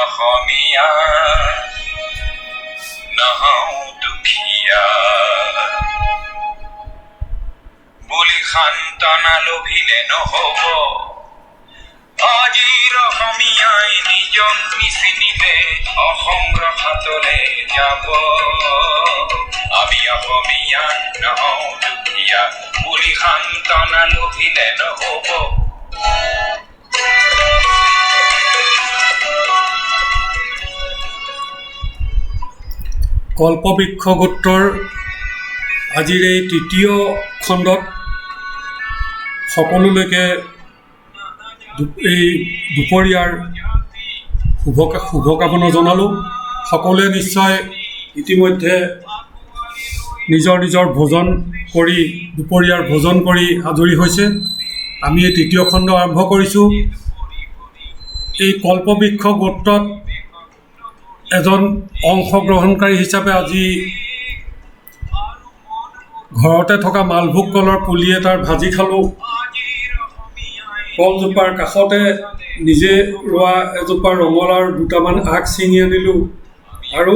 অসমীয়া নহওঁ দুখীয়া বুলি সান্তনা লভিলে নহব আজিৰ অসমীয়াই নিজক নিচিনিলে অসম ৰসাতলে যাব আমি অসমীয়া নহওঁ দুখীয়া বুলি সান্তনা লভিলে নহব কল্পবৃক্ষ গোত্ৰৰ আজিৰ এই তৃতীয় খণ্ডত সকলোলৈকে এই দুপৰীয়াৰ শুভকামনা জনালোঁ। সকলোৱে নিশ্চয় ইতিমধ্যে নিজৰ নিজৰ ভোজন কৰি দুপৰীয়াৰ ভোজন কৰি আজৰি হৈছে। আমি এই তৃতীয় খণ্ড আৰম্ভ কৰিছোঁ। এই কল্পবৃক্ষ গোত্ৰত এজন অংশগ্ৰহণকাৰী হিচাপে আজি ঘৰতে থকা মালভোগ কলৰ পুলি এটাৰ ভাজি খালোঁ। কলজোপাৰ কাষতে নিজে ৰোৱা এজোপা ৰঙালাওৰ দুটামান আগ ছিঙি আনিলোঁ আৰু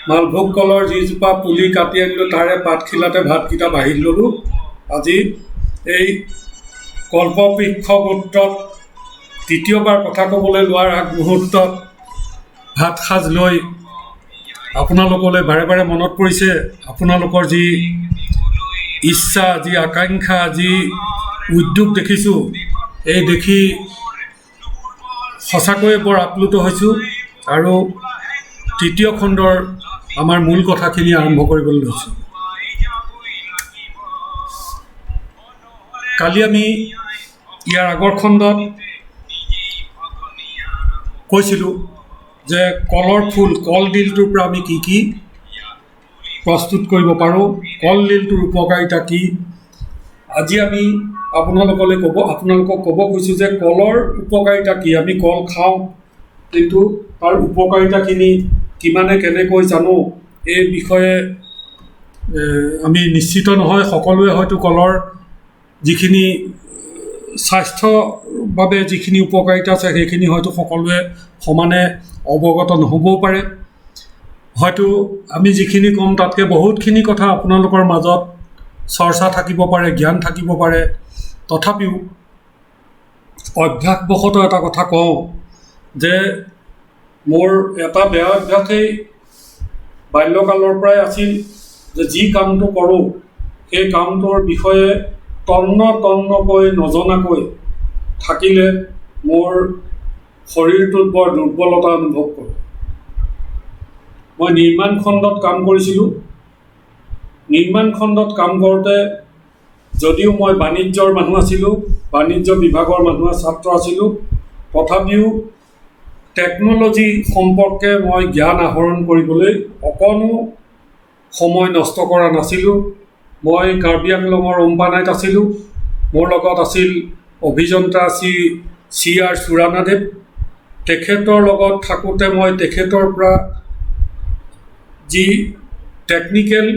মালভোগ কলৰ যিজোপা পুলি কাটি আনিলোঁ তাৰে পাতখিলাতে ভাতকেইটা বাঢ়ি ল'লোঁ। আজি এই কল্পবৃক্ষ গোত্ৰত তৃতীয়বাৰ কথা ক'বলৈ লোৱাৰ আগমুহূৰ্তত ভাত সাজ লৈ আপোনালোকলৈ বাৰে বাৰে মনত পৰিছে আপোনালোকৰ যি ইচ্ছা, যি আকাংক্ষা, যি উদ্যোগ দেখিছোঁ, এই দেখি সঁচাকৈয়ে বৰ আপ্লুত হৈছোঁ আৰু তৃতীয় খণ্ডৰ আমাৰ মূল কথাখিনি আৰম্ভ কৰিবলৈ লৈছোঁ। কালি আমি ইয়াৰ আগৰ খণ্ডত কৈছিলোঁ যে কলৰ ফুল, কলডিলটোৰ পৰা আমি কি কি প্ৰস্তুত কৰিব পাৰোঁ, কলডিলটোৰ উপকাৰিতা কি। আজি আমি আপোনালোকক ক'ব খুজিছোঁ যে কলৰ উপকাৰিতা কি। আমি কল খাওঁ, কিন্তু তাৰ উপকাৰিতাখিনি কিমানে কেনেকৈ জানো এই বিষয়ে আমি নিশ্চিত নহয়। সকলোৱে হয়তো কলৰ যিখিনি স্বাস্থ্যৰ বাবে যিখিনি উপকাৰিতা আছে সেইখিনি হয়তো সকলোৱে সমানে অৱগত নহ'বও পাৰে। হয়তো আমি যিখিনি ক'ম তাতকৈ বহুতখিনি কথা আপোনালোকৰ মাজত চৰ্চা থাকিব পাৰে, জ্ঞান থাকিব পাৰে। তথাপিও অভ্যাসবশতঃ এটা কথা কওঁ যে মোৰ এটা বেয়া অভ্যাসেই বাল্যকালৰ পৰাই আছিল যে যি কামটো কৰোঁ সেই কামটোৰ বিষয়ে তন্নকৈ নজনাকৈ থাকিলে মোৰ শৰীৰটোত বৰ দুৰ্বলতা অনুভৱ কৰোঁ। মই নিৰ্মাণ খণ্ডত কাম কৰিছিলোঁ। নিৰ্মাণ খণ্ডত কাম কৰোঁতে যদিও মই বাণিজ্যৰ মানুহ আছিলোঁ, বাণিজ্য বিভাগৰ ছাত্ৰ আছিলোঁ, তথাপিও টেকন'লজি সম্পৰ্কে মই জ্ঞান আহৰণ কৰিবলৈ অকণো সময় নষ্ট কৰা নাছিলোঁ। মই কাৰ্বি আংলঙৰ অম্পানাইত আছিলোঁ। মোৰ লগত আছিল অভিযন্তা CR চুৰানাদেৱ। তেখেতৰ লগত থাকোঁতে মই তেখেতৰ পৰা যি টেকনিকেল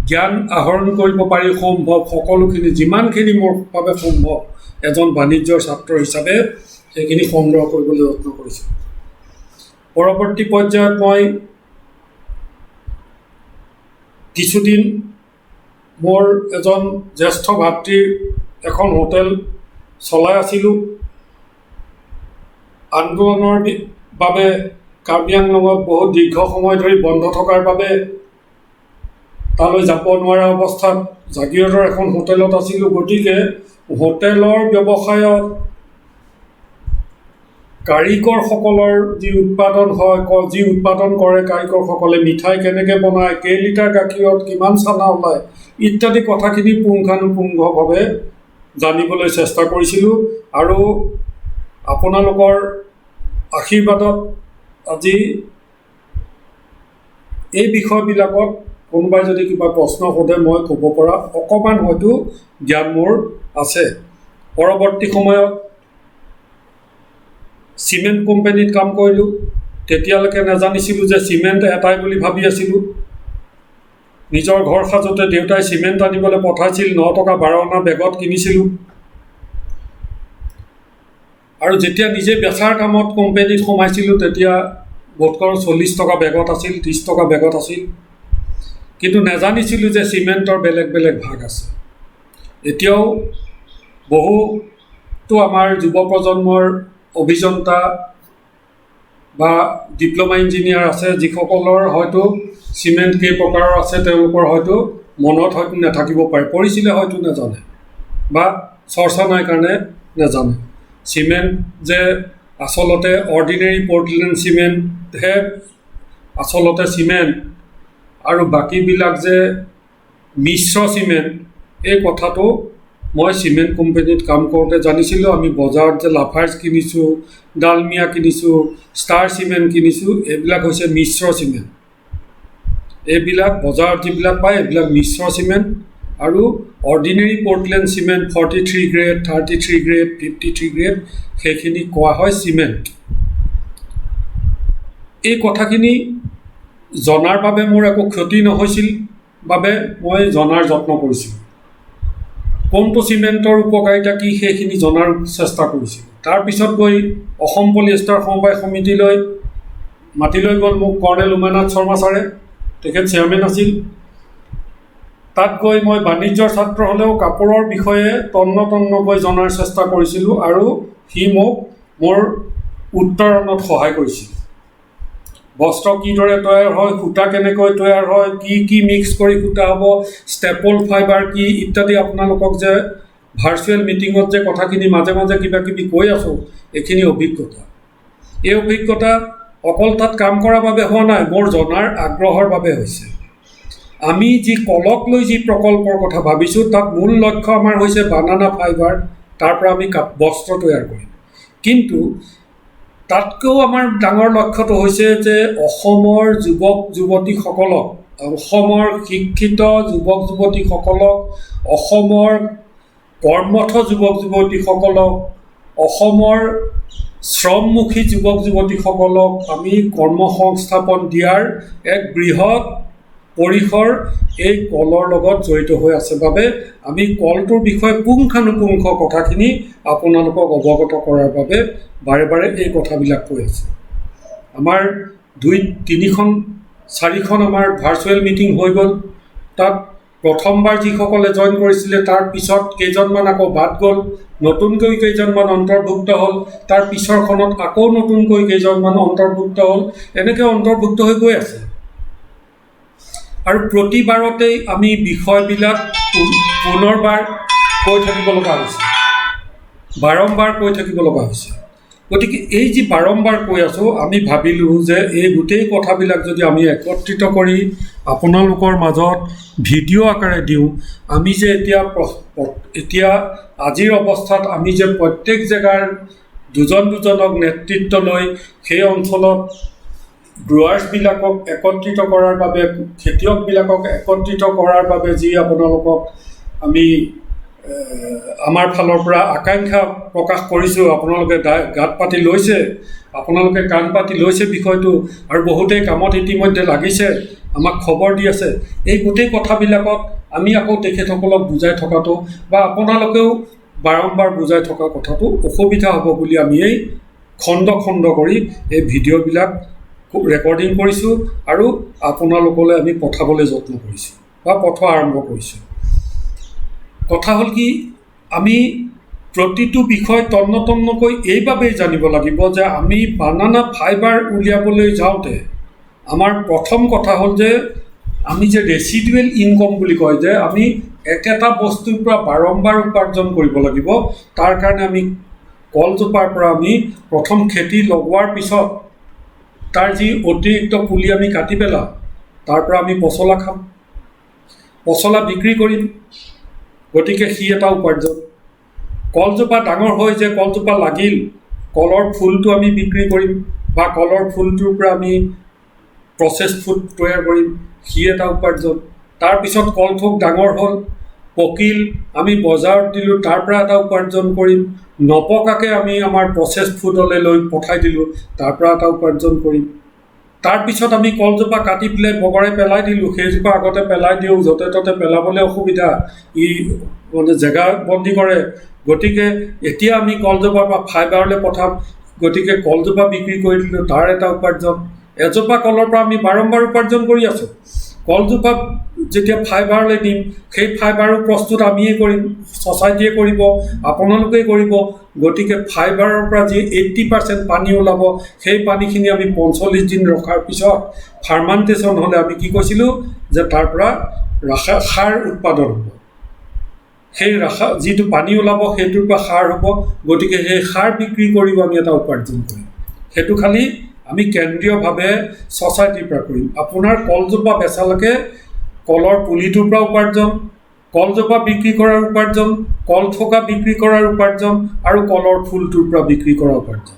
জ্ঞান আহৰণ কৰিব পাৰি সম্ভৱ সকলোখিনি, যিমানখিনি মোৰ বাবে সম্ভৱ এজন বাণিজ্যৰ ছাত্ৰ হিচাপে সেইখিনি সংগ্ৰহ কৰিবলৈ যত্ন কৰিছোঁ। পৰৱৰ্তী পৰ্যায়ত মই কিছুদিন মোৰ এজন জ্যেষ্ঠ ভাতৃৰ এখন হোটেল চলাই আছিলোঁ। আন্দোলনৰ বাবে কাৰ্বি আংলঙত বহুত দীৰ্ঘ সময় ধৰি বন্ধ থকাৰ বাবে তালৈ যাব নোৱাৰা অৱস্থাত জাগিৰোডৰ এখন হোটেলত আছিলোঁ। গতিকে হোটেলৰ ব্যৱসায়ত কাৰিকৰসকলৰ যি উৎপাদন হয়, যি উৎপাদন কৰে কাৰিকৰসকলে, মিঠাই কেনেকৈ বনায়, কেইলিটাৰ গাখীৰত কিমান চানা ওলায় ইত্যাদি কথাখিনি পুংখানুপুংখভাৱে জানিবলৈ চেষ্টা কৰিছিলোঁ। আৰু আপোনালোকৰ আশীৰ্বাদত আজি এই বিষয়বিলাকত কোনোবাই যদি কিবা প্ৰশ্ন সোধে মই ক'ব পৰা অকণমান হয়তো জ্ঞান মোৰ আছে। পৰৱৰ্তী সময়ত চিমেণ্ট কোম্পানীত কাম কৰিলোঁ। তেতিয়ালৈকে নাজানিছিলোঁ যে চিমেণ্ট এটাই বুলি ভাবি আছিলোঁ। নিজৰ ঘৰ সাজোঁতে দেউতাই চিমেণ্ট আনিবলৈ পঠাইছিল, 9 টকা 12 অনা বেগত কিনিছিলোঁ। আৰু যেতিয়া নিজে বেচাৰ কামত কোম্পানীত সোমাইছিলোঁ তেতিয়া বোধকৰো 40 টকা বেগত আছিল, 30 টকা বেগত আছিল। কিন্তু নাজানিছিলোঁ যে চিমেণ্টৰ বেলেগ বেলেগ ভাগ আছে। এতিয়াও বহুতো আমাৰ যুৱ প্ৰজন্মৰ অভিযন্তা বা ডিপ্ল'মা ইঞ্জিনিয়াৰ আছে, যিসকলৰ হয়তো চিমেণ্ট কেই প্ৰকাৰৰ আছে তেওঁলোকৰ হয়তো মনত হয়তো নাথাকিব পাৰে, পঢ়িছিলে হয়তো নাজানে বা চৰ্চা নাই কাৰণে নাজানে। চিমেণ্ট যে আচলতে অৰ্ডিনেৰী পৰ্টলেণ্ড চিমেণ্টহে আচলতে চিমেণ্ট, আৰু বাকীবিলাক যে মিশ্ৰ চিমেণ্ট, এই কথাটো মই চিমেণ্ট কোম্পানীত কাম কৰোঁতে জানিছিলোঁ। আমি বজাৰত যে লাফাৰ্জ কিনিছোঁ, ডালমিয়া কিনিছোঁ, ষ্টাৰ চিমেণ্ট কিনিছোঁ, এইবিলাক হৈছে মিশ্ৰ চিমেণ্ট। এইবিলাক বজাৰত যিবিলাক পায় এইবিলাক মিশ্ৰ চিমেণ্ট, আৰু ordinary Portland cement 43 grade, 33 grade, 53 grade, সেইখিনি কোৱা হয় চিমেণ্ট। এই কথাখিনি জনাৰ বাবে মোৰ একো ক্ষতি নহৈছিল বাবে মই জনাৰ যত্ন কৰিছিলোঁ। কোনটো চিমেণ্টৰ উপকাৰিতা কি সেইখিনি জনাৰ চেষ্টা কৰিছিলোঁ। তাৰপিছত গৈ অসম পলিয়েষ্টাৰ সমবায় সমিতিলৈ মাতি লৈ গ'ল মোক কৰ্ণেল উমেনাথ শৰ্মা ছাৰে, তেখেত চেয়াৰমেন আছিল। তাত গৈ মই বাণিজ্যৰ ছাত্ৰ হ'লেও কাপোৰৰ বিষয়ে তন্নতন্নকৈ জনাৰ চেষ্টা কৰিছিলোঁ, আৰু সি মোক মোৰ উত্তৰণত সহায় কৰিছিল। বস্ত্ৰ কিদৰে তৈয়াৰ হয়, সূতা কেনেকৈ তৈয়াৰ হয়, কি মিক্স কৰি সূতা হ'ব, ষ্টেপল ফাইবাৰ কি ইত্যাদি। আপোনালোকক যে ভাৰ্চুৱেল মিটিঙত যে কথাখিনি মাজে মাজে কিবা কিবি কৈ আছোঁ, এইখিনি অভিজ্ঞতা। এই অভিজ্ঞতা অকল তাত কাম কৰাৰ বাবে হোৱা নাই, মোৰ জনাৰ আগ্ৰহৰ বাবে হৈছে। আমি যি কলক লৈ যি প্ৰকল্পৰ কথা ভাবিছোঁ, তাত মূল লক্ষ্য আমাৰ হৈছে বানানা ফাইবাৰ, তাৰ পৰা আমি বস্ত্ৰ তৈয়াৰ কৰিম। কিন্তু তাতকৈও আমাৰ ডাঙৰ লক্ষ্যটো হৈছে যে অসমৰ যুৱক যুৱতীসকলক, অসমৰ শিক্ষিত যুৱক যুৱতীসকলক, অসমৰ কৰ্মঠ যুৱক যুৱতীসকলক, অসমৰ শ্ৰমমুখী যুৱক যুৱতীসকলক আমি কৰ্মসংস্থাপন দিয়াৰ এক বৃহৎ পৰিসৰ এই কলৰ লগত জড়িত হৈ আছে বাবে আমি কলটোৰ বিষয়ে পুংখানুপুংখ কথাখিনি আপোনালোকক অৱগত কৰাৰ বাবে বাৰে বাৰে এই কথাবিলাক কৈ আছোঁ। আমাৰ 2-3-4খন আমাৰ ভাৰ্চুৱেল মিটিং হৈ গ'ল। তাত প্ৰথমবাৰ যিসকলে জইন কৰিছিলে তাৰ পিছত কেইজনমান আকৌ বাদ গ'ল, নতুনকৈ কেইজনমান অন্তৰ্ভুক্ত হ'ল, তাৰ পিছৰখনত আকৌ নতুনকৈ কেইজনমান অন্তৰ্ভুক্ত হ'ল, এনেকৈ অন্তৰ্ভুক্ত হৈ গৈ আছে। আৰু প্ৰতিবাৰতেই আমি বিষয়বিলাক পুনৰবাৰ কৈ থাকিব লগা হৈছে, বাৰম্বাৰ কৈ থাকিব লগা হৈছে। গতিকে এই যি বাৰম্বাৰ কৈ আছোঁ, আমি ভাবিলোঁ যে এই গোটেই কথাবিলাক যদি আমি একত্ৰিত কৰি আপোনালোকৰ মাজত ভিডিঅ' আকাৰে দিওঁ, আমি যে এতিয়া আজিৰ অৱস্থাত আমি যে প্ৰত্যেক জেগাৰ দুজনক নেতৃত্ব লৈ সেই অঞ্চলত গ্ৰোৱাৰ্ছবিলাকক একত্ৰিত কৰাৰ বাবে, খেতিয়কবিলাকক একত্ৰিত কৰাৰ বাবে যি আপোনালোকক আমি আমাৰ ফালৰ পৰা আকাংক্ষা প্ৰকাশ কৰিছোঁ, আপোনালোকে গাত পাতি লৈছে, আপোনালোকে কাণ পাতি লৈছে বিষয়টো, আৰু বহুতেই কামত ইতিমধ্যে লাগিছে, আমাক খবৰ দি আছে। এই গোটেই কথাবিলাকত আমি আকৌ তেখেতসকলক বুজাই থকাটো বা আপোনালোকেও বাৰম্বাৰ বুজাই থকা কথাটো অসুবিধা হ'ব বুলি আমি এই খণ্ড খণ্ড কৰি এই ভিডিঅ'বিলাক ৰেকৰ্ডিং কৰিছোঁ আৰু আপোনালোকলৈ আমি পঠাবলৈ যত্ন কৰিছোঁ বা পঠোৱা আৰম্ভ কৰিছোঁ। কথা হ'ল কি, আমি প্ৰতিটো বিষয় তন্নতন্নকৈ এইবাবেই জানিব লাগিব যে আমি বানানা ফাইবাৰ উলিয়াবলৈ যাওঁতে আমাৰ প্ৰথম কথা হ'ল যে আমি যে ৰেচিডুৱেল ইনকম বুলি কয় যে আমি একেটা বস্তুৰ পৰা বাৰম্বাৰ উপাৰ্জন কৰিব লাগিব। তাৰ কাৰণে আমি কলজোপাৰ পৰা আমি প্ৰথম খেতি লগোৱাৰ পিছত তাৰ যি অতিৰিক্ত পুলি আমি কাটি পেলাওঁ, তাৰ পৰা আমি পচলা খাম, পচলা বিক্ৰী কৰিম, গতিকে সি এটা উপাৰ্জন। কলজোপা ডাঙৰ হৈ যে কলজোপা লাগিল, কলৰ ফুলটো আমি বিক্ৰী কৰিম বা কলৰ ফুলটোৰ পৰা আমি প্ৰচেছ ফুড তৈয়াৰ কৰিম, সি এটা উপাৰ্জন। তাৰপিছত কলথোক ডাঙৰ হ'ল, পকিল, আমি বজাৰত দিলোঁ, তাৰ পৰা এটা উপাৰ্জন কৰিম। নপকাকৈ আমি আমাৰ প্ৰচেছ ফুডলৈ লৈ পঠাই দিলোঁ, তাৰ পৰা এটা উপাৰ্জন কৰিম। তাৰপিছত আমি কলজোপা কাটি পেলাই বগৰাই পেলাই দিলোঁ, সেইজোপা আগতে পেলাই দিওঁ, য'তে ত'তে পেলাবলৈ অসুবিধা, ই মানে জেগা বন্দী কৰে। গতিকে এতিয়া আমি কলজোপাৰ পৰা ফাইবাৰলৈ পঠাম, গতিকে কলজোপা বিক্ৰী কৰি দিলোঁ, তাৰ এটা উপাৰ্জন। এজোপা কলৰ পৰা আমি বাৰম্বাৰ উপাৰ্জন কৰি আছোঁ। কলজোপা যেতিয়া ফাইবাৰলৈ দিম, সেই ফাইবাৰো প্ৰস্তুত আমিয়ে কৰিম, ছ'চাইটিয়ে কৰিব, আপোনালোকেই কৰিব। গতিকে ফাইবাৰৰ পৰা যি 80% পানী ওলাব, সেই পানীখিনি আমি 45 দিন ৰখাৰ পিছত ফাৰ্মাণ্টেশ্যন হ'লে আমি কি কৈছিলোঁ যে তাৰ পৰা সাৰ উৎপাদন হ'ব। সেই যিটো পানী ওলাব সেইটোৰ পৰা সাৰ হ'ব। গতিকে সেই সাৰ বিক্ৰী কৰিব আমি এটা উপাৰ্জন কৰিম। সেইটো খালি আমি কেন্দ্ৰীয়ভাৱে ছ'চাইটিৰ পৰা কৰিম। আপোনাৰ কলজোপা বেচালৈকে কলৰ পুলিটোৰ পৰা উপাৰ্জন, কলজোপা বিক্ৰী কৰাৰ উপাৰ্জন, কল থোকা বিক্ৰী কৰাৰ উপাৰ্জন আৰু কলৰ ফুলটোৰ পৰা বিক্ৰী কৰাৰ উপাৰ্জন।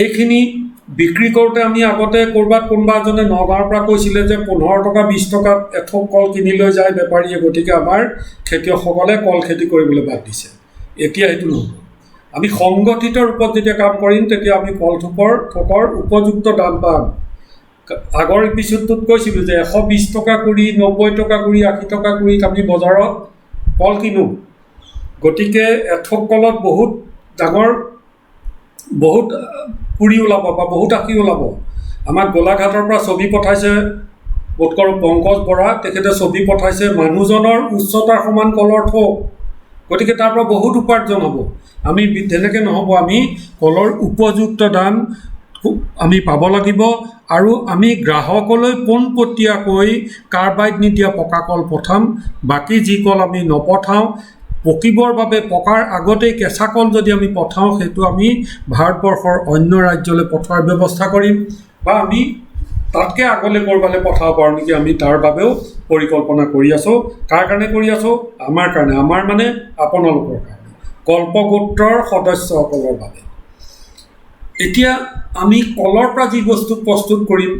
এইখিনি বিক্ৰী কৰোঁতে আমি আগতে ক'ৰবাত কোনোবা এজনে নগাঁৱৰ পৰা কৈছিলে যে 15 টকা 20 টকাত এথোক কল কিনি লৈ যায় বেপাৰীয়ে। গতিকে আমাৰ খেতিয়কসকলে কল খেতি কৰিবলৈ বাদ দিছে। এতিয়া সেইটো নহ'ব। আমি সংগঠিত ৰূপত যেতিয়া কাম কৰিম তেতিয়া আমি কল থোকৰ উপযুক্ত দাম পাম। আগৰ এপিছ'ডটোত কৈছিলোঁ যে 120 টকা কৰি, 90 টকা কৰি, 80 টকা কৰি আমি বজাৰত কল কিনোঁ। গতিকে এথোক কলত বহুত ডাঙৰ বহুত পুৰি ওলাব বা বহুত আশী ওলাব। আমাক গোলাঘাটৰ পৰা ছবি পঠাইছে বোধকৰো পংকজ বৰা, তেখেতে ছবি পঠাইছে মানুহজনৰ উচ্চতাৰ সমান কলৰ থোক। গতিকে তাৰ পৰা বহুত উপাৰ্জন হ'ব। আমি তেনেকৈ নহ'ব, আমি কলৰ উপযুক্ত দাম আমি পাব লাগিব আৰু আমি গ্ৰাহকলৈ পোনপটীয়াকৈ কাৰ্বাইড নিদিয়া পকা কল পঠাম। বাকী যি কল আমি নপঠাওঁ, পকিবৰ বাবে পকাৰ আগতেই কেঁচা কল যদি আমি পঠাওঁ, সেইটো আমি ভাৰতবৰ্ষৰ অন্য ৰাজ্যলৈ পঠোৱাৰ ব্যৱস্থা কৰিম বা আমি তাতকৈ আগলৈ ক'ৰবালৈ পঠাব পাৰোঁ নেকি, আমি তাৰ বাবেও পৰিকল্পনা কৰি আছোঁ। কাৰ কাৰণে কৰি আছোঁ? আমাৰ কাৰণে, আমাৰ মানে আপোনালোকৰ কাৰণে, কল্পগোত্ৰৰ সদস্যসকলৰ বাবে। এতিয়া আমি কলৰ পৰা যি বস্তু প্ৰস্তুত কৰিম,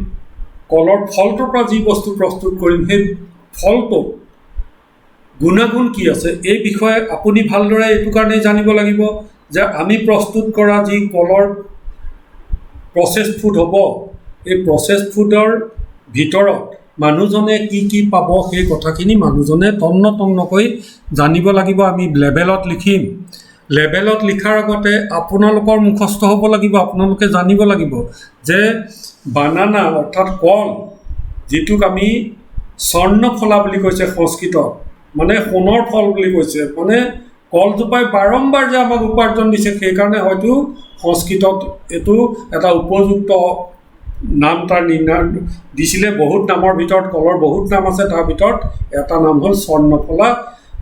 কলৰ ফলটোৰ পৰা যি বস্তু প্ৰস্তুত কৰিম, সেই ফলটো গুণাগুণ কি আছে এই বিষয়ে আপুনি ভালদৰে এইটো কাৰণেই জানিব লাগিব যে আমি প্ৰস্তুত কৰা যি কলৰ প্ৰচেছ ফুড হ'ব, এই প্ৰচেছ ফুডৰ ভিতৰত মানুহজনে কি কি পাব সেই কথাখিনি মানুহজনে তন্নকৈ জানিব লাগিব। আমি লেবেলত লিখিম। লেবেলত লিখাৰ আগতে আপোনালোকৰ মুখস্থ হ'ব লাগিব। আপোনালোকে জানিব লাগিব যে বানানা অৰ্থাৎ কল, যিটোক আমি স্বৰ্ণফলা বুলি কৈছে সংস্কৃতত, মানে সোণৰ ফল বুলি কৈছে, মানে কলজোপাই বাৰম্বাৰ যে আমাক উপাৰ্জন দিছে, সেইকাৰণে হয়তো সংস্কৃতত এইটো এটা উপযুক্ত নাম তাৰ দিছিলে। বহুত নামৰ ভিতৰত কলৰ বহুত নাম আছে, তাৰ ভিতৰত এটা নাম হ'ল স্বৰ্ণফলা।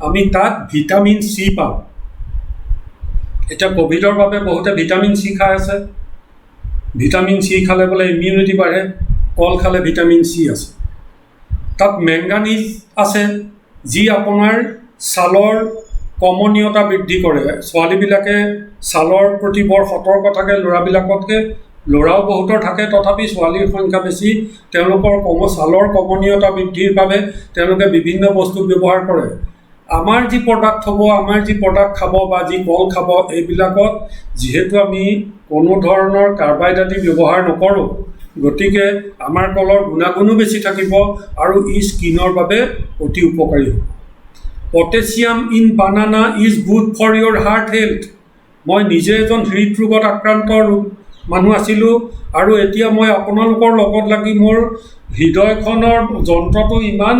আমি তাত ভিটামিন চি পাওঁ। এতিয়া ক'ভিডৰ বাবে বহুতে ভিটামিন চি খাই আছে। ভিটামিন চি খালে বোলে ইমিউনিটি বাঢ়ে। কল খালে ভিটামিন চি আছে। তাত মেংগানিজ আছে, যি আপোনাৰ ছালৰ কমনীয়তা বৃদ্ধি কৰে। ছোৱালীবিলাকে ছালৰ প্ৰতি বৰ সতৰ্ক থাকে ল'ৰাবিলাকতকৈ। ল'ৰাও বহুতৰ থাকে, তথাপি ছোৱালীৰ সংখ্যা বেছি। তেওঁলোকৰ ছালৰ কমনীয়তা বৃদ্ধিৰ বাবে তেওঁলোকে বিভিন্ন বস্তু ব্যৱহাৰ কৰে। আমাৰ যি প্ৰডাক্ট হ'ব, আমাৰ যি প্ৰডাক্ট খাব বা যি কল খাব, এইবিলাকত যিহেতু আমি কোনো ধৰণৰ কাৰ্বাইড আদি ব্যৱহাৰ নকৰোঁ, গতিকে আমাৰ কলৰ গুণাগুণো বেছি থাকিব আৰু ই স্কিনৰ বাবে অতি উপকাৰী হ'ব। Potassium in banana is good for your heart health. মই নিজে এজন হৃদৰোগত আক্ৰান্ত মানুহ আছিলোঁ আৰু এতিয়া মই আপোনালোকৰ লগত লাগি মোৰ হৃদয়খনৰ যন্ত্ৰটো ইমান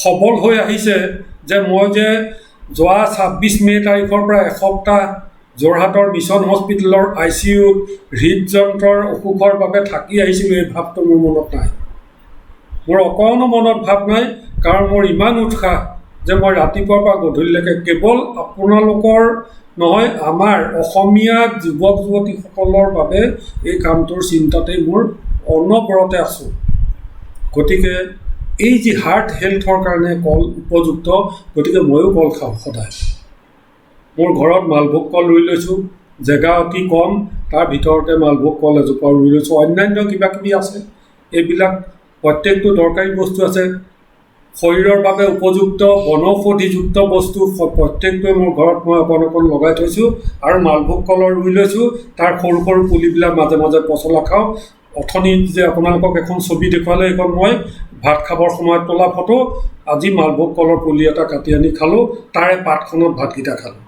সবল হৈ আহিছে যে মই যে যোৱা 26 মে' তাৰিখৰ পৰা এসপ্তাহ যোৰহাটৰ মিছন হস্পিটেলৰ ICUত হৃদযন্ত্ৰৰ অসুখৰ বাবে থাকি আহিছিলোঁ, এই ভাৱটো মোৰ মনত নাই। মোৰ অকণো মনত ভাৱ নাই, কাৰণ মোৰ ইমান উৎসাহ যে মই ৰাতিপুৱাৰ পৰা গধূলিলৈকে কেৱল আপোনালোকৰ নহয়, আমাৰ অসমীয়া যুৱক যুৱতীসকলৰ বাবে এই কামটোৰ চিন্তাতেই মোৰ অনবৰতে আছোঁ। গতিকে এই যি হাৰ্ট হেল্থৰ কাৰণে কল উপযুক্ত, গতিকে ময়ো কল খাওঁ সদায়। মোৰ ঘৰত মালভোগ কল ৰুই লৈছোঁ, জেগা অতি কম, তাৰ ভিতৰতে মালভোগ কল এজোপা ৰুই লৈছোঁ। অন্যান্য কিবা কিবি আছে, এইবিলাক প্ৰত্যেকটো দৰকাৰী বস্তু আছে। শৰীৰৰ বাবে উপযুক্ত বনৌষধিযুক্ত বস্তু প্ৰত্যেকটোৱে মোৰ ঘৰত মই অকণ লগাই থৈছোঁ আৰু মালভোগ কলৰ ৰুই লৈছোঁ। তাৰ সৰু সৰু পুলিবিলাক মাজে মাজে পচলা খাওঁ। অথনি যে আপোনালোকক এখন ছবি দেখুৱালে, এইখন মই ভাত খাবৰ সময়ত তোলা ফটো। আজি মালভোগ কলৰ পুলি এটা কাটি আনি খালোঁ, তাৰে পাতখনত ভাতকেইটা খালোঁ।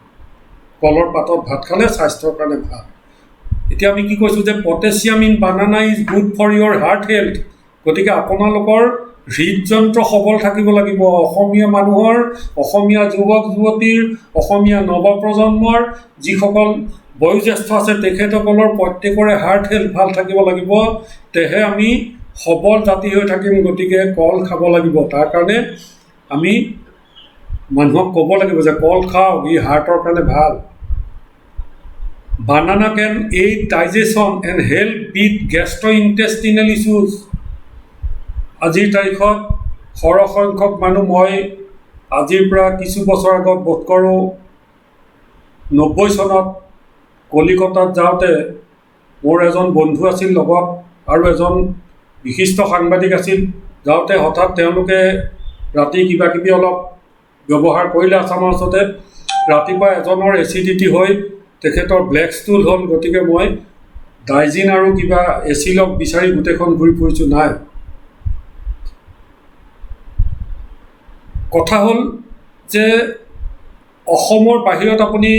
কলৰ পাতত ভাত খালে স্বাস্থ্যৰ কাৰণে ভাল। এতিয়া আমি কি কৈছোঁ যে potassium in banana is good for your heart health. গতিকে আপোনালোকৰ হৃদযন্ত্ৰ সবল থাকিব লাগিব। অসমীয়া মানুহৰ, অসমীয়া যুৱক যুৱতীৰ, অসমীয়া নৱপ্ৰজন্মৰ যিসকল বয়োজ্যেষ্ঠ আছে তেখেতসকলৰ প্ৰত্যেকৰে হাৰ্ট হেল্থ ভাল থাকিব লাগিব, তেহে আমি সবল জাতি হৈ থাকিম। গতিকে কল খাব লাগিব। তাৰ কাৰণে আমি মানুহক ক'ব লাগিব যে কল খাওক, ই হাৰ্টৰ কাৰণে ভাল। Banana can aid digestion and help beat gastrointestinal issues. আজিৰ তাৰিখত সৰহসংখ্যক মানুহ, মই আজিৰ পৰা কিছু বছৰ আগত বোধ কৰোঁ 90 চনত কলিকতাত যাওঁতে মোৰ এজন বন্ধু আছিল লগত আৰু এজন বিশিষ্ট সাংবাদিক আছিল। যাওঁতে হঠাৎ তেওঁলোকে ৰাতি কিবা কিবি অলপ ব্যৱহাৰ কৰিলে আচামৰ ওচৰতে। ৰাতিপুৱা এজনৰ এচিডিটি হৈ তেখেতৰ ব্লেক ষ্টুল হ'ল। গতিকে মই ডাইজিন আৰু কিবা এচিলক বিচাৰি গোটেইখন ঘূৰি ফুৰিছোঁ, নাই। কথা হ'ল যে অসমৰ বাহিৰত আপুনি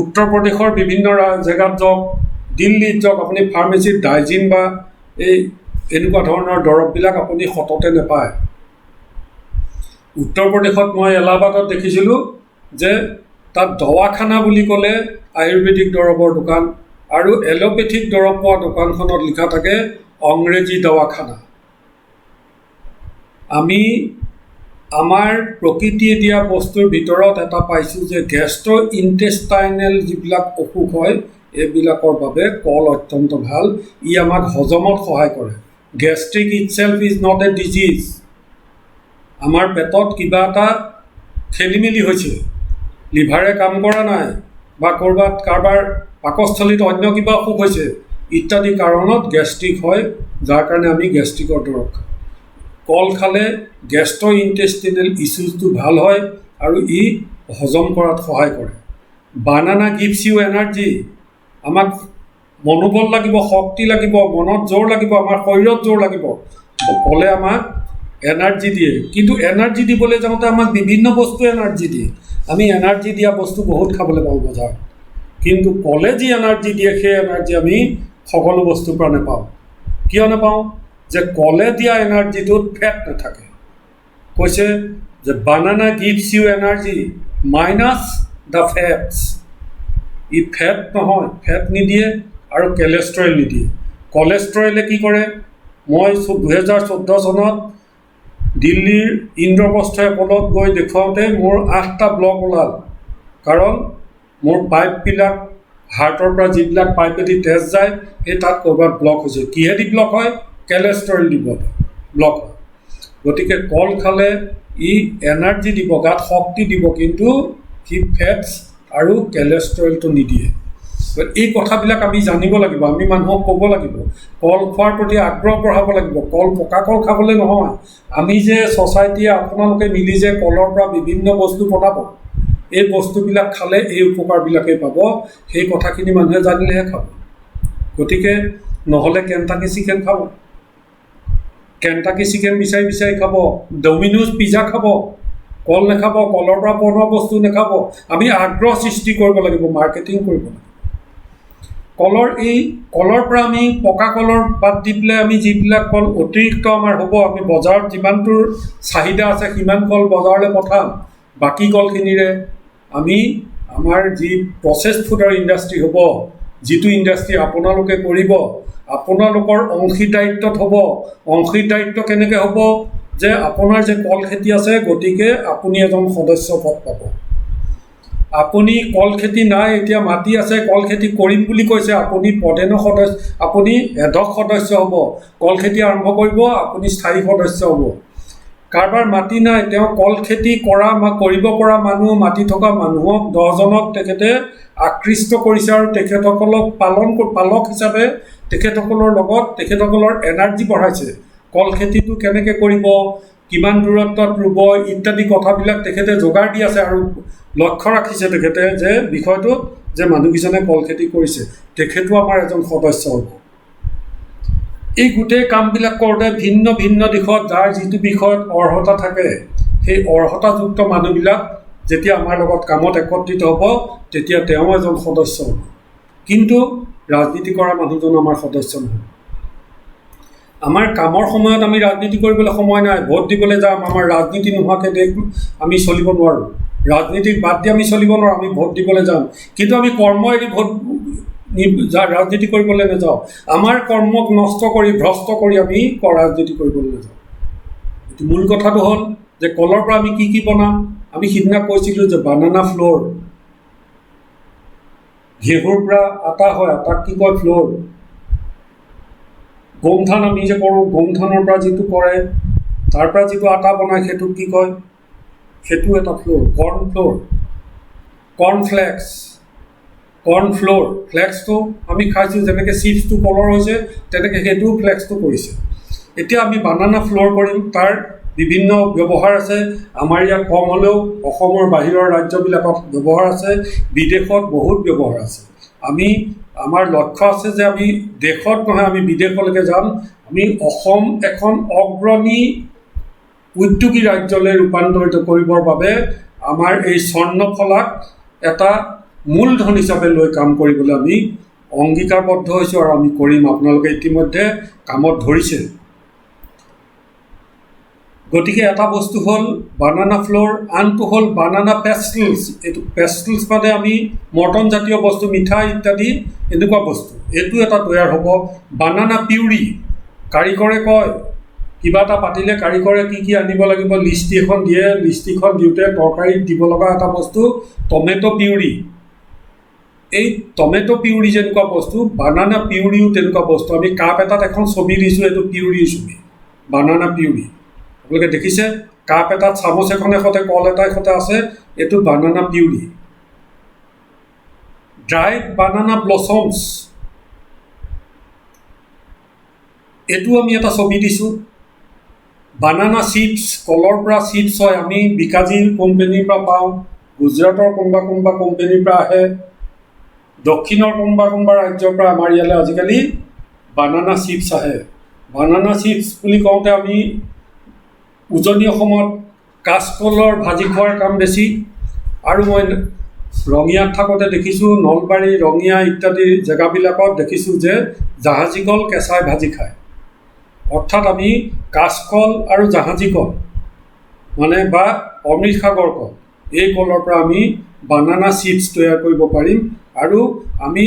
উত্তৰ প্ৰদেশৰ বিভিন্ন জেগাত যাওক, দিল্লীত যাওক, আপুনি ফাৰ্মেচীত ডাইজিন বা এনেকুৱা ধৰণৰ দৰৱবিলাক আপুনি সততে নাপায়। উত্তৰ প্ৰদেশত মই এলাহাবাদত দেখিছিলোঁ যে তাত দৱাখানা বুলি ক'লে আয়ুৰ্বেদিক দৰৱৰ দোকান, আৰু এলোপেথিক দৰৱ পোৱা দোকানখনত লিখা থাকে অংগ্ৰেজী দৱাখানা। আমি আমাৰ প্ৰকৃতিয়ে দিয়া বস্তুৰ ভিতৰত এটা পাইছোঁ যে গেষ্ট্ৰইণ্টেষ্টাইনেল যিবিলাক অসুখ হয় এইবিলাকৰ বাবে কল অত্যন্ত ভাল। ই আমাক হজমত সহায় কৰে। Gastric itself is not a disease. আমাৰ পেটত কিবা এটা খেলি মেলি হৈছে, লিভাৰে কাম কৰা নাই বা কাৰোবাৰ পাকস্থলীত অন্য কিবা অসুখ হৈছে ইত্যাদি কাৰণত গেষ্ট্ৰিক হয়, যাৰ কাৰণে আমি গেষ্ট্ৰিকৰ দৰৱ খাওঁ। কল খালে গেষ্ট্ৰইণ্টেষ্টিনেল ইছ্যুজটো ভাল হয় আৰু ই হজম কৰাত সহায় কৰে। বানানা গিভছ ইউ এনাৰ্জি। আমাক মনোবল লাগিব, শক্তি লাগিব, মনত জোৰ লাগিব, আমাৰ শৰীৰত জোৰ লাগিব। কলে আমাক এনাৰ্জি দিয়ে। কিন্তু এনাৰ্জি দিবলৈ যাওঁতে আমাক বিভিন্ন বস্তু এনাৰ্জি দিয়ে। আমি এনাৰ্জি দিয়া বস্তু বহুত খাবলৈ পাওঁ বজাৰত, কিন্তু কলে যি এনাৰ্জি দিয়ে সেই এনাৰ্জি আমি সকলো বস্তুৰ পৰা নাপাওঁ। কিয় নাপাওঁ? যে কলে দিয়া এনাৰ্জিটোত ফেট নাথাকে। কৈছে যে banana gives you energy minus the fats. ই ফেট নহয়, ফেট নিদিয়ে আৰু কেলেষ্ট্ৰল নিদিয়ে। কলেষ্ট্ৰলে কি কৰে? মই 2014 চনত দিল্লীৰ ইন্দ্ৰপ্ৰস্থ এপলত গৈ দেখুৱাওঁতে মোৰ 8টা ব্লক ওলাল। কাৰণ মোৰ পাইপবিলাক, হাৰ্টৰ পৰা যিবিলাক পাইপেদি তেজ যায় সেই তাত ক'ৰবাত ব্লক হৈছে। কিহেদি ব্লক হয়? কেলেষ্ট্ৰল দিব ব্লক হয়। গতিকে কল খালে ই এনাৰ্জি দিব, গাত শক্তি দিব, কিন্তু সি ফেটছ আৰু কেলেষ্ট্ৰলটো নিদিয়ে। এই কথাবিলাক আমি জানিব লাগিব। আমি মানুহক ক'ব লাগিব, কল খোৱাৰ প্ৰতি আগ্ৰহ বঢ়াব লাগিব। পকা কল খাবলৈ নহয়। আমি যে ছ'চাইটিয়ে আপোনালোকে মিলি যে কলৰ পৰা বিভিন্ন বস্তু বনাব, এই বস্তুবিলাক খালে এই উপকাৰবিলাকেই পাব। সেই কথাখিনি মানুহে জানিলেহে খাব। গতিকে নহ'লে কেণ্টাকি চিকেন খাব, কেণ্টাকি চিকেন বিচাৰি বিচাৰি খাব, ডমিনোজ পিজ্জা খাব, কল নাখাব, কলৰ পৰা বনোৱা বস্তু নাখাব। আমি আগ্ৰহ সৃষ্টি কৰিব লাগিব, মাৰ্কেটিং কৰিব লাগিব। কলৰ পৰা আমি পকা কলৰ বাদ দি পেলাই আমি যিবিলাক কল অতিৰিক্ত আমাৰ হ'ব, আমি বজাৰত যিমানটোৰ চাহিদা আছে সিমান কল বজাৰলৈ পঠাম। বাকী কলখিনিৰে আমি আমাৰ যি প্ৰচেছ ফুডৰ ইণ্ডাষ্ট্ৰী হ'ব, যিটো ইণ্ডাষ্ট্ৰী আপোনালোকে কৰিব, আপোনালোকৰ অংশীদাৰিত্বত হ'ব। অংশীদাৰিত্ব কেনেকৈ হ'ব? যে আপোনাৰ যে কল খেতি আছে, গতিকে আপুনি এজন সদস্য পদ পাব। আপুনি কল খেতি নাই, এতিয়া মাটি আছে, কল খেতি কৰিম বুলি কৈছে, আপুনি আপুনি এডক সদস্য হ'ব। কল খেতি আৰম্ভ কৰিব, আপুনি স্থায়ী সদস্য হ'ব। কাৰোবাৰ মাটি নাই, তেওঁ কল খেতি কৰিব পৰা মানুহ, মাটি থকা মানুহক 10জনক তেখেতে আকৃষ্ট কৰিছে আৰু তেখেতসকলক পালক হিচাপে তেখেতসকলৰ লগত তেখেতসকলৰ এনাৰ্জি বঢ়াইছে। কল খেতিটো কেনেকৈ কৰিব, কিমান দূৰত্বত ৰুব ইত্যাদি কথাবিলাক তেখেতে যোগাৰ দি আছে আৰু লক্ষ্য ৰাখিছে তেখেতে যে বিষয়টোত যে মানুহকেইজনে কল খেতি কৰিছে, তেখেতো আমাৰ এজন সদস্য হ'ব। এই গোটেই কামবিলাক কৰোঁতে ভিন্ন ভিন্ন দিশত যাৰ যিটো বিষয়ত অৰ্হতা থাকে, সেই অৰ্হতাযুক্ত মানুহবিলাক যেতিয়া আমাৰ লগত কামত একত্ৰিত হ'ব, তেতিয়া তেওঁ এজন সদস্য হ'ব। কিন্তু ৰাজনীতি কৰা মানুহজন আমাৰ সদস্য নহয়। আমাৰ কামৰ সময়ত আমি ৰাজনীতি কৰিবলৈ সময় নাই, ভোট দিবলৈ যাম, আমাৰ ৰাজনীতি নোহোৱাকৈ দেশ আমি চলিব নোৱাৰোঁ। ৰাজনীতিক বাদ দি আমি চলিব নোৱাৰোঁ, আমি ভোট দিবলৈ যাম, কিন্তু আমি কৰ্ম এৰি ৰাজনীতি কৰিবলৈ নাযাওঁ। আমাৰ কৰ্মক নষ্ট কৰি ভ্ৰষ্ট কৰি আমি ৰাজনীতি কৰিবলৈ নাযাওঁ। মূল কথাটো হ'ল যে কলৰ পৰা আমি কি বনাম। আমি সিদিনা কৈছিলোঁ যে বানানা ফ্ল'ৰ, ঘেঁহুৰ পৰা আটা হয়, আটাক কি কয় ফ্ল'ৰ। গোম ধান আমি যে কৰোঁ, গোম ধানৰ পৰা যিটো কৰে, তাৰ পৰা যিটো আটা বনায় সেইটোক কি কয়, সেইটো এটা ফ্ল'ৰ। কৰ্ণ ফ্ল'ৰ, কৰ্ণফ্লেক্স, কৰ্ণফ্ল'ৰ। ফ্লেক্সটো আমি খাইছোঁ, যেনেকৈ চিপছটো কলৰ হৈছে তেনেকৈ সেইটোও ফ্লেক্সটো কৰিছে। এতিয়া আমি বানানা ফ্ল'ৰ কৰিম, তাৰ বিভিন্ন ব্যৱহাৰ আছে। আমাৰ ইয়াত কম হ'লেও অসমৰ বাহিৰৰ ৰাজ্যবিলাকত ব্যৱহাৰ আছে, বিদেশত বহুত ব্যৱহাৰ আছে। আমাৰ লক্ষ্য আছে যে আমি দেশত নহয়, আমি বিদেশলৈকে যাম। আমি অসম এখন অগ্ৰণী উদ্যোগী ৰাজ্যলৈ ৰূপান্তৰিত কৰিবৰ বাবে আমাৰ এই স্বৰ্ণফলাক এটা মূলধন হিচাপে লৈ কাম কৰিবলৈ আমি অংগীকাৰবদ্ধ হৈছোঁ আৰু আমি কৰিম। আপোনালোকে ইতিমধ্যে কামত ধৰিছে। গতিকে এটা বস্তু হ'ল বানানা ফ্ল'ৰ, আনটো হ'ল বানানা পেষ্টলছ। এইটো পেষ্টলছ মানে আমি মৰ্টন জাতীয় বস্তু, মিঠাই ইত্যাদি এনেকুৱা বস্তু, এইটো এটা তৈয়াৰ হ'ব। বানানা পিউৰি, কাৰিকৰে কয় কিবা এটা পাতিলে কাৰিকৰে কি আনিব লাগিব লিষ্ট এখন দিয়ে, লিষ্টখন দিওঁতে তৰকাৰীত দিব লগা এটা বস্তু টমেটো পিউৰি। এই টমেটো পিউৰি যেনেকুৱা বস্তু, বানানা পিউৰিও তেনেকুৱা বস্তু। আমি কাপ এটাত এখন ছবি দিছোঁ, এইটো পিউৰিৰ ছবি, বানানা পিউৰি। আপোনালোকে দেখিছে কাপ এটাত চামুচ এখনে সৈতে কল এটাই সৈতে আছে, এইটো বানানা পিউৰি। ড্ৰাইড বানানা ব্লছমছ, এইটো আমি এটা ছবি দিছোঁ। বানানা চিপছ, কলৰ পৰা চিপছ হয়, আমি বিকাজী কোম্পেনীৰ পৰা পাওঁ, গুজৰাটৰ কোনোবা কোম্পেনীৰ পৰা আহে, দক্ষিণৰ কোনোবা ৰাজ্যৰ পৰা আমাৰ ইয়ালৈ আজিকালি বানানা চিপছ আহে। বানানা চিপছ বুলি কওঁতে আমি উজনি অসমত কাচকলৰ ভাজি খোৱাৰ কাম বেছি। আৰু মই ৰঙিয়াত থাকোঁতে দেখিছোঁ, নলবাৰী, ৰঙিয়া ইত্যাদি জেগাবিলাকত দেখিছোঁ যে জাহাজী কল কেঁচাই ভাজি খায়। অৰ্থাৎ আমি কাচকল আৰু জাহাজী কল মানে বা অমৃত সাগৰ কল, এই কলৰ পৰা আমি বানানা চিপছ তৈয়াৰ কৰিব পাৰিম। আৰু আমি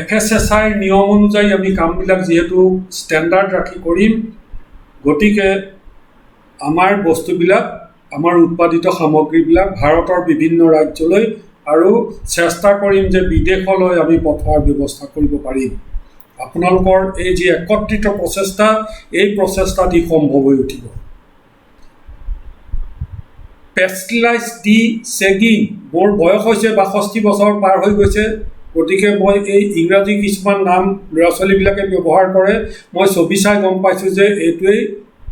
FSSAI নিয়ম অনুযায়ী আমি কামবিলাক যিহেতু ষ্টেণ্ডাৰ্ড ৰাখি কৰিম, গতিকে আমাৰ বস্তুবিলাক, আমাৰ উৎপাদিত সামগ্ৰীবিলাক ভাৰতৰ বিভিন্ন ৰাজ্যলৈ আৰু চেষ্টা কৰিম যে বিদেশলৈ আমি পঠোৱাৰ ব্যৱস্থা কৰিব পাৰিম। আপোনালোকৰ এই যি একত্ৰিত প্ৰচেষ্টা, এই প্ৰচেষ্টা দি সম্ভৱ হৈ উঠিব। পেষ্টিলাইজ ডি চেগিং, মোৰ বয়স হৈছে 62 বছৰ পাৰ হৈ গৈছে, গতিকে মই এই ইংৰাজী কিছুমান নাম ল'ৰা ছোৱালীবিলাকে ব্যৱহাৰ কৰে, মই ছবি চাই গম পাইছোঁ যে এইটোৱেই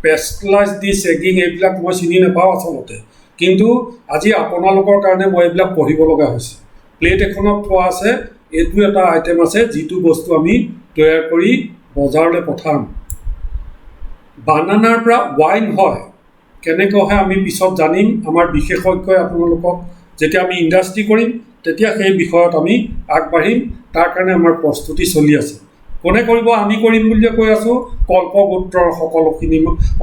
পেষ্টিলাইজ ডি চেগিং। এইবিলাক মই চিনি নাপাওঁ আচলতে, কিন্তু আজি আপোনালোকৰ কাৰণে মই এইবিলাক পঢ়িব লগা হৈছে। প্লেট এখনত থোৱা আছে, এইটো এটা আইটেম আছে যিটো বস্তু আমি তৈয়াৰ কৰি বজাৰলৈ পঠাম। বানানাৰ পৰা ৱাইন হয়, কেনেকৈ হয় আমি পিছত জানিম। আমাৰ বিশেষজ্ঞই আপোনালোকক যেতিয়া আমি ইণ্ডাষ্ট্ৰি কৰিম তেতিয়া সেই বিষয়ত আমি আগবাঢ়িম। তাৰ কাৰণে আমাৰ প্ৰস্তুতি চলি আছে। কোনে কৰিব? আমি কৰিম বুলিয়ে কৈ আছোঁ, কল্পগোত্ৰৰ সকলোখিনি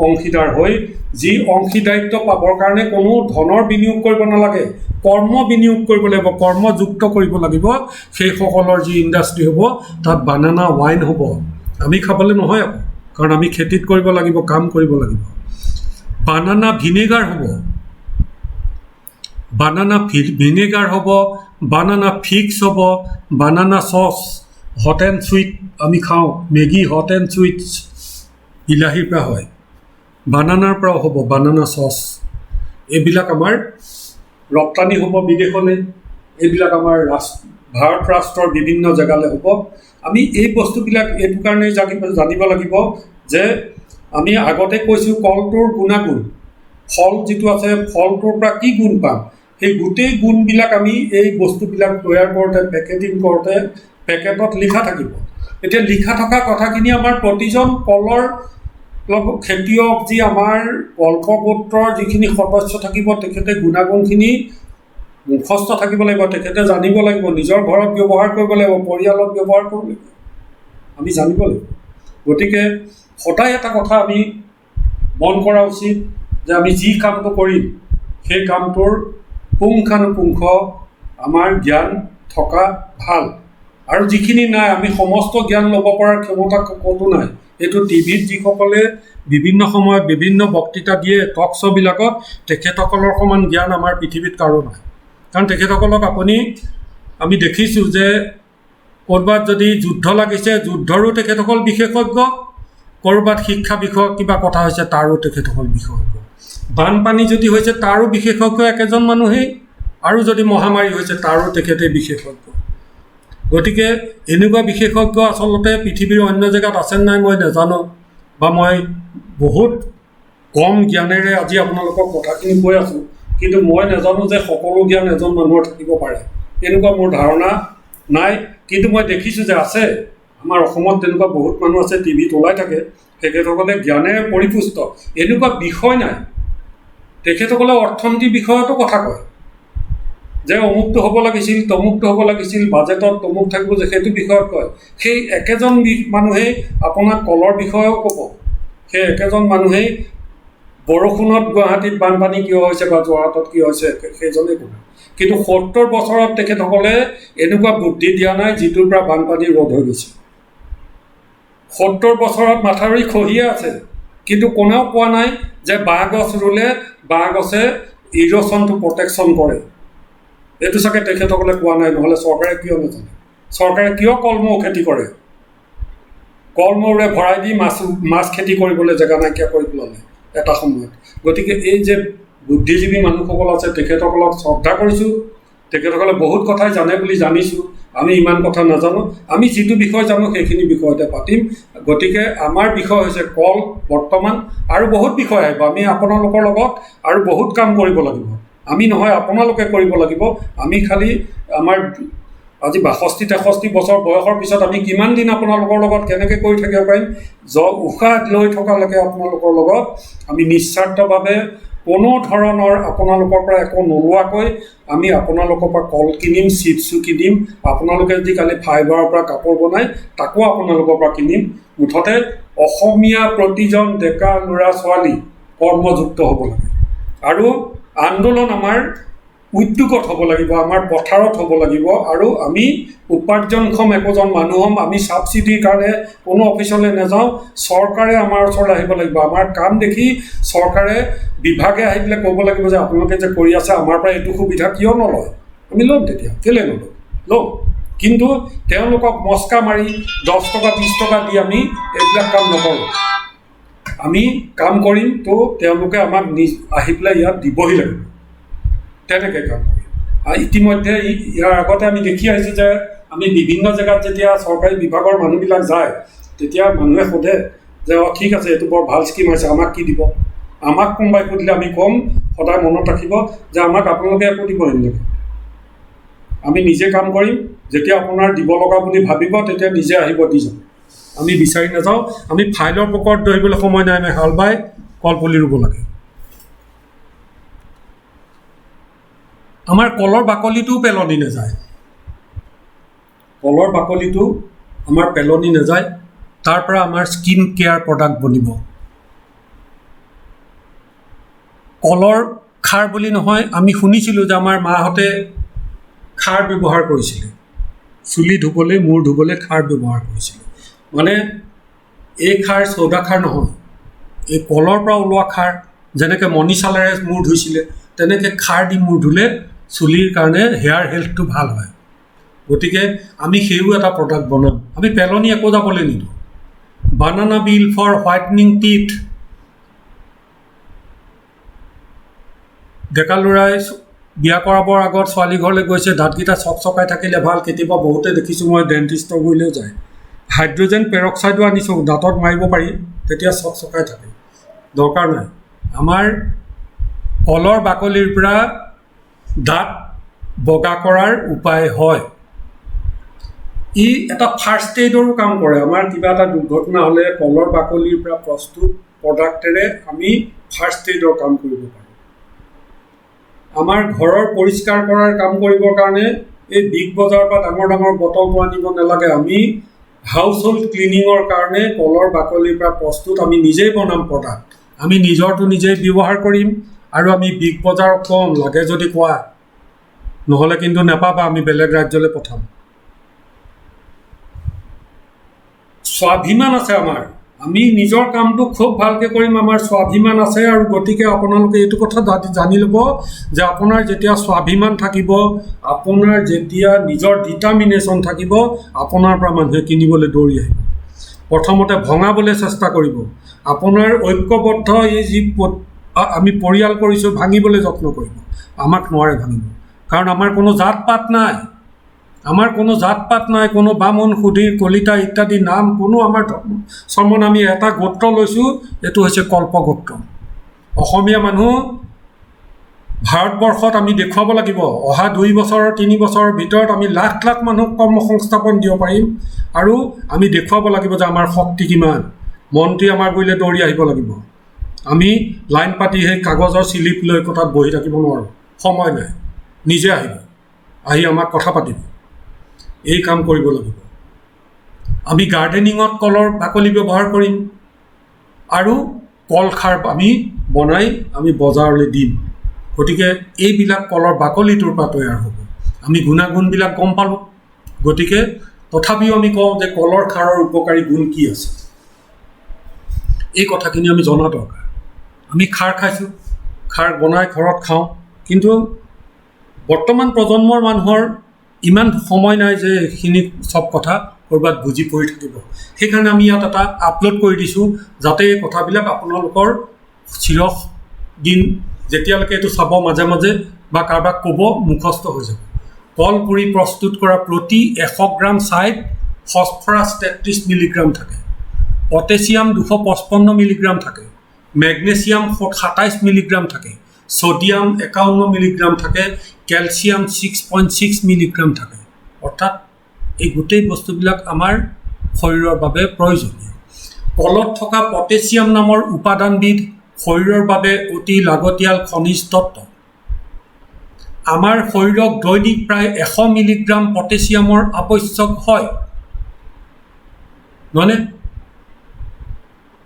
অংশীদাৰ হৈ। যি অংশীদাৰিত্ব পাবৰ কাৰণে কোনো ধনৰ বিনিয়োগ কৰিব নালাগে, কৰ্ম বিনিয়োগ কৰিব লাগিব, কৰ্মযুক্ত কৰিব লাগিব। সেইসকলৰ যি ইণ্ডাষ্ট্ৰি হ'ব তাত বানানা ৱাইন হ'ব। আমি খাবলৈ নহয় আকৌ, কাৰণ আমি খেতিত কৰিব লাগিব, কাম কৰিব লাগিব। বানানা ভিনেগাৰ হ'ব, বানানা ভিনেগাৰ হ'ব, বানানা ফিক্স হ'ব, বানানা চচ, হট এণ্ড চুইট আমি খাওঁ, মেগী হট এণ্ড চুইট বিলাহীৰ পৰা হয়, বানানাৰ পৰাও হ'ব বানানা চচ। এইবিলাক আমাৰ ৰপ্তানি হ'ব বিদেশলৈ, এইবিলাক আমাৰ ভাৰত ৰাষ্ট্ৰৰ বিভিন্ন জেগালৈ হ'ব। আমি এই বস্তুবিলাক এইটো কাৰণেই জানিব লাগিব যে আমি আগতে কৈছোঁ কলটোৰ গুণাগুণ, ফল যিটো আছে ফলটোৰ পৰা কি গুণ পাম, সেই গোটেই গুণবিলাক আমি এই বস্তুবিলাক তৈয়াৰ কৰোঁতে, পেকেজিং কৰোঁতে পেকেটত লিখা থাকিব। এতিয়া লিখা থকা কথাখিনি আমাৰ প্ৰতিজন কলৰ খেতিয়ক, যি আমাৰ কল্পগোত্ৰৰ যিখিনি সদস্য থাকিব, তেখেতে গুণাগুণখিনি মুখস্থ থাকিব লাগিব, তেখেতে জানিব লাগিব, নিজৰ ঘৰত ব্যৱহাৰ কৰিব লাগিব, পৰিয়ালত ব্যৱহাৰ কৰিব লাগিব, আমি জানিব লাগিব। গতিকে সদায় এটা কথা আমি মন কৰা উচিত যে আমি যি কামটো কৰিম সেই কামটোৰ পুংখানুপুংখ আমাৰ জ্ঞান থকা ভাল। আৰু যিখিনি নাই, আমি সমস্ত জ্ঞান ল'ব পৰাৰ ক্ষমতা ক'তো নাই। এইটো টিভিত যিসকলে বিভিন্ন সময়ত বিভিন্ন বক্তৃতা দিয়ে, টক শ্ব'বিলাকত, তেখেতসকলৰ সমান জ্ঞান আমাৰ পৃথিৱীত কাৰো নাই। কাৰণ তেখেতসকলক আমি দেখিছোঁ যে ক'ৰবাত যদি যুদ্ধ লাগিছে, যুদ্ধৰো তেখেতসকল বিশেষজ্ঞ, ক'ৰবাত শিক্ষা বিষয়ক কিবা কথা হৈছে তাৰো তেখেতসকল বিশেষজ্ঞ, বানপানী যদি হৈছে তাৰো বিশেষজ্ঞ একেজন মানুহেই, আৰু যদি মহামাৰী হৈছে তাৰো তেখেতে বিশেষজ্ঞ। গতিকে এনেকুৱা বিশেষজ্ঞ আচলতে পৃথিৱীৰ অন্য জেগাত আছে নাই মই নাজানো, বা মই বহুত কম জ্ঞানেৰে আজি আপোনালোকক কথাখিনি কৈ আছোঁ, কিন্তু মই নাজানো যে সকলো জ্ঞান এজন মানুহৰ থাকিব পাৰে, এনেকুৱা মোৰ ধাৰণা নাই। কিন্তু মই দেখিছোঁ যে আছে, আমাৰ অসমত তেনেকুৱা বহুত মানুহ আছে, টিভিত ওলাই থাকে, তেখেতসকলে জ্ঞানেৰে পৰিপুষ্ট। এনেকুৱা বিষয় নাই, তেখেতসকলে অৰ্থনীতিৰ বিষয়তো কথা কয় যে অমুকটো হ'ব লাগিছিল, তমুকটো হ'ব লাগিছিল, বাজেটত তমুক থাকিব, যে সেইটো বিষয়ত কয়। সেই একেজন মানুহেই আপোনাক কলৰ বিষয়েও ক'ব, সেই একেজন মানুহেই বৰষুণত গুৱাহাটীত বানপানী কিয় হৈছে বা যোৰহাটত কিয় হৈছে সেইজনেই ক'ব। কিন্তু ৭০ বছৰত তেখেতসকলে এনেকুৱা বুদ্ধি দিয়া নাই যিটোৰ পৰা বানপানী ৰোধ হৈ গৈছে। ৭০ বছৰত মাথাউৰি খহিয়ে আছে, কিন্তু কোনেও কোৱা নাই যে বাঁহ গছ ৰুলে বাঁহ গছে ইৰ'শ্যনটো প্ৰটেকশ্যন কৰে। এইটো চাগে তেখেতসকলে কোৱা নাই, নহ'লে চৰকাৰে কিয় নাজানে? চৰকাৰে কিয় কলমৌ খেতি কৰে? কলমৌৰে ভৰাই দি মাছ খেতি কৰিবলৈ জেগা নাইকিয়া কৰি পেলালে এটা সময়ত। গতিকে এই যে বুদ্ধিজীৱী মানুহসকল আছে, তেখেতসকলক শ্ৰদ্ধা কৰিছোঁ, তেখেতসকলে বহুত কথাই জানে বুলি জানিছোঁ, আমি ইমান কথা নাজানো। আমি যিটো বিষয় জানো সেইখিনি বিষয়তে পাতিম। গতিকে আমাৰ বিষয় হৈছে কল বৰ্তমান, আৰু বহুত বিষয় আহিব। আমি আপোনালোকৰ লগত আৰু বহুত কাম কৰিব লাগিব, আমি নহয় আপোনালোকে কৰিব লাগিব। আমি খালি আমাৰ আজি ৬২-৬৩ বছৰ বয়সৰ পিছত আমি কিমান দিন আপোনালোকৰ লগত কেনেকৈ কৰি থাকিব পাৰিম, উশাহ লৈ থকালৈকে আপোনালোকৰ লগত আমি নিস্বাৰ্থভাৱে কোনো ধৰণৰ আপোনালোকৰ পৰা একো নোলোৱাকৈ আমি আপোনালোকৰ পৰা কল কিনিম, চিপছো কিনিম, আপোনালোকে যদি কালি ফাইবাৰৰ পৰা কাপোৰ বনায় তাকো আপোনালোকৰ পৰা কিনিম। মুঠতে অসমীয়া প্ৰতিজন ডেকা ল'ৰা ছোৱালী কৰ্মযুক্ত হ'ব লাগে, আৰু আন্দোলন আমাৰ উদ্যোগত হ'ব লাগিব, আমাৰ পথাৰত হ'ব লাগিব, আৰু আমি উপাৰ্জনক্ষম একোজন মানুহ হ'ম। আমি ছাবচিডিৰ কাৰণে কোনো অফিচলৈ নাযাওঁ, চৰকাৰে আমাৰ ওচৰলৈ আহিব লাগিব। আমাৰ কাম দেখি চৰকাৰে বিভাগে আহি পেলাই ক'ব লাগিব যে আপোনালোকে যে কৰি আছে আমাৰ পৰা এইটো সুবিধা কিয় নলয়? আমি ল'ম, তেতিয়া কেলৈ নলওঁ? ল'ম। কিন্তু তেওঁলোকক মস্কা মাৰি 10 টকা 20 টকা দি আমি এইবিলাক কাম নকৰোঁ। আমি কাম কৰিম, তো তেওঁলোকে আমাক আহি পেলাই ইয়াত দিবহি লাগিব, তেনেকৈ কাম কৰিম। ইতিমধ্যে ইয়াৰ আগতে আমি দেখি আহিছোঁ যে আমি বিভিন্ন জেগাত যেতিয়া চৰকাৰী বিভাগৰ মানুহবিলাক যায়, তেতিয়া মানুহে সোধে যে ঠিক আছে, এইটো বৰ ভাল স্কিম হৈছে, আমাক কি দিব? আমাক কোনোবাই সুধিলে আমি ক'ম, সদায় মনত ৰাখিব যে আমাক আপোনালোকে একো দিব নিদিয়ে, আমি নিজে কাম কৰিম। যেতিয়া আপোনাৰ দিব লগা বুলি ভাবিব তেতিয়া নিজে আহিব দি যাম, আমি বিচাৰি নাযাওঁ। আমি ফাইলৰ পকৰত ধৰিবলৈ সময় নাই, আমি হাল বাই কলপুলি ৰুব লাগে। আমাৰ কলৰ বাকলিটোও পেলনি নাযায়, কলৰ বাকলিটো আমাৰ পেলনি নাযায়, তাৰ পৰা আমাৰ স্কিন কেয়াৰ প্ৰডাক্ট বনিব। কলৰ খাৰ বুলি নহয়, আমি শুনিছিলোঁ যে আমাৰ মাহঁতে খাৰ ব্যৱহাৰ কৰিছিলে, চুলি ধুবলৈ, মূৰ ধুবলৈ খাৰ ব্যৱহাৰ কৰিছিলে। মানে এই খাৰ চৌদা খাৰ নহয়, এই কলৰ পৰা ওলোৱা খাৰ। যেনেকৈ মণিচালেৰে মূৰ ধুইছিলে, তেনেকৈ খাৰ দি মূৰ ধুলে চুলিৰ কাৰণে হেয়াৰ হেল্থটো ভাল হয়। গতিকে আমি সেইও এটা প্ৰডাক্ট বনাম, আমি পেলনি একো যাবলৈ নিদিওঁ। বানানা বিল ফৰ হোৱাইটনিং টিথ। ডেকা ল'ৰাই বিয়া কৰাবৰ আগত ছোৱালী ঘৰলৈ গৈছে, দাঁতকেইটা চকচকাই থাকিলে ভাল। কেতিয়াবা বহুতে দেখিছোঁ মই ডেণ্টিষ্টৰ গুৰিলৈও যায়, হাইড্ৰজেন পেৰক্সাইডো আনিছোঁ, দাঁতত মাৰিব পাৰি, তেতিয়া চকচকাই থাকে। দৰকাৰ নাই। আমাৰ কলৰ বাকলিৰ পৰা দাঁত বগা কৰাৰ উপায় হয়। ই এটা ফাৰ্ষ্ট এইডৰো কাম কৰে। আমাৰ কিবা এটা দুৰ্ঘটনা হ'লে কলৰ বাকলিৰ পৰা প্ৰস্তুত প্ৰডাক্টেৰে আমি ফাৰ্ষ্ট এইডৰ কাম কৰিব পাৰোঁ। আমাৰ ঘৰৰ পৰিষ্কাৰ কৰাৰ কাম কৰিবৰ কাৰণে এই বিগ বজাৰৰ পৰা ডাঙৰ ডাঙৰ বটলটো আনিব নালাগে। আমি হাউচ হোল্ড ক্লিনিঙৰ কাৰণে কলৰ বাকলিৰ পৰা প্ৰস্তুত আমি নিজেই বনাম প্ৰডাক্ট। আমি নিজৰটো নিজেই ব্যৱহাৰ কৰিম আৰু আমি বিগ বজাৰক কম লাগে যদি কোৱা, নহ'লে কিন্তু নাপাবা, আমি বেলেগ ৰাজ্যলৈ পঠাম। স্বাভিমান আছে আমাৰ, আমি নিজৰ কামটো খুব ভালকৈ কৰিম, আমাৰ স্বাভিমান আছে। আৰু গতিকে আপোনালোকে এইটো কথা জানি ল'ব যে আপোনাৰ যেতিয়া স্বাভিমান থাকিব, আপোনাৰ যেতিয়া নিজৰ ডিটাৰমিনেশ্যন থাকিব, আপোনাৰ পৰা মানুহে কিনিবলৈ দৌৰি আহিব। প্ৰথমতে ভঙাবলৈ চেষ্টা কৰিব। আপোনাৰ ঐক্যবদ্ধ এই যি আমি পৰিয়াল কৰিছোঁ ভাঙিবলৈ যত্ন কৰিব। আমাক নোৱাৰে ভাঙিব, কাৰণ আমাৰ কোনো জাত পাত নাই, আমাৰ কোনো জাত পাত নাই, কোনো বামুণ সুধীৰ কলিতা ইত্যাদি নাম কোনো আমাৰ ধৰ্ম চৰ্মন। আমি এটা গোত্ৰ লৈছোঁ, এইটো হৈছে কল্পগোত্ৰ। অসমীয়া মানুহ ভাৰতবৰ্ষত আমি দেখুৱাব লাগিব, অহা 2 বছৰ 3 বছৰৰ ভিতৰত আমি লাখ লাখ মানুহক কৰ্মসংস্থাপন দিব পাৰিম। আৰু আমি দেখুৱাব লাগিব যে আমাৰ শক্তি কিমান। মন্ত্ৰী আমাৰ গুৰিলৈ দৌৰি আহিব লাগিব। আমি লাইন পাতি সেই কাগজৰ চিলিপ লৈ কথাত বহি থাকিব নোৱাৰোঁ, সময় নাই। নিজে আহিব, আহি আমাক কথা পাতিব, এই কাম কৰিব লাগিব। আমি গাৰ্ডেনিঙত কলৰ বাকলি ব্যৱহাৰ কৰিম আৰু কল খাৰ আমি বনাই আমি বজাৰলৈ দিম। গতিকে এইবিলাক কলৰ বাকলিটোৰ পৰা তৈয়াৰ হ'ব। আমি গুণাগুণবিলাক গম পালোঁ, গতিকে তথাপিও আমি কওঁ যে কলৰ খাৰৰ উপকাৰী গুণ কি আছে, এই কথাখিনি আমি জনা দৰকাৰ। আমি খাৰ খাইছোঁ, খাৰ বনাই ঘৰত খাওঁ, কিন্তু বৰ্তমান প্ৰজন্মৰ মানুহৰ ইমান সময় নাই যে এইখিনি চব কথা ক'ৰবাত বুজি পৰি থাকিব। সেইকাৰণে আমি ইয়াত এটা আপলোড কৰি দিছোঁ, যাতে এই কথাবিলাক আপোনালোকৰ চিৰদিন যেতিয়ালৈকে এইটো চাব মাজে মাজে বা কাৰোবাক ক'ব মুখস্থ হৈ যাব। কল পুৰি প্ৰস্তুত কৰা প্ৰতি 100 গ্ৰাম ছাইত ফচফৰাছ 33 মিলিগ্ৰাম থাকে, পটেছিয়াম 255 মিলিগ্ৰাম থাকে, মেগনেছিয়াম 27 মিলিগ্ৰাম থাকে, ছ'ডিয়াম 51 মিলিগ্ৰাম থাকে, কেলছিয়াম 6.6 মিলিগ্ৰাম থাকে। অৰ্থাৎ এই গোটেই বস্তুবিলাক আমাৰ শৰীৰৰ বাবে প্ৰয়োজনীয়। কলত থকা পটেছিয়াম নামৰ উপাদানবিধ শৰীৰৰ বাবে অতি লাগতিয়াল খনিজ তত্ত্ব। আমাৰ শৰীৰক দৈনিক প্ৰায় 100 মিলিগ্ৰাম পটেছিয়ামৰ আৱশ্যক হয়, নহয়নে?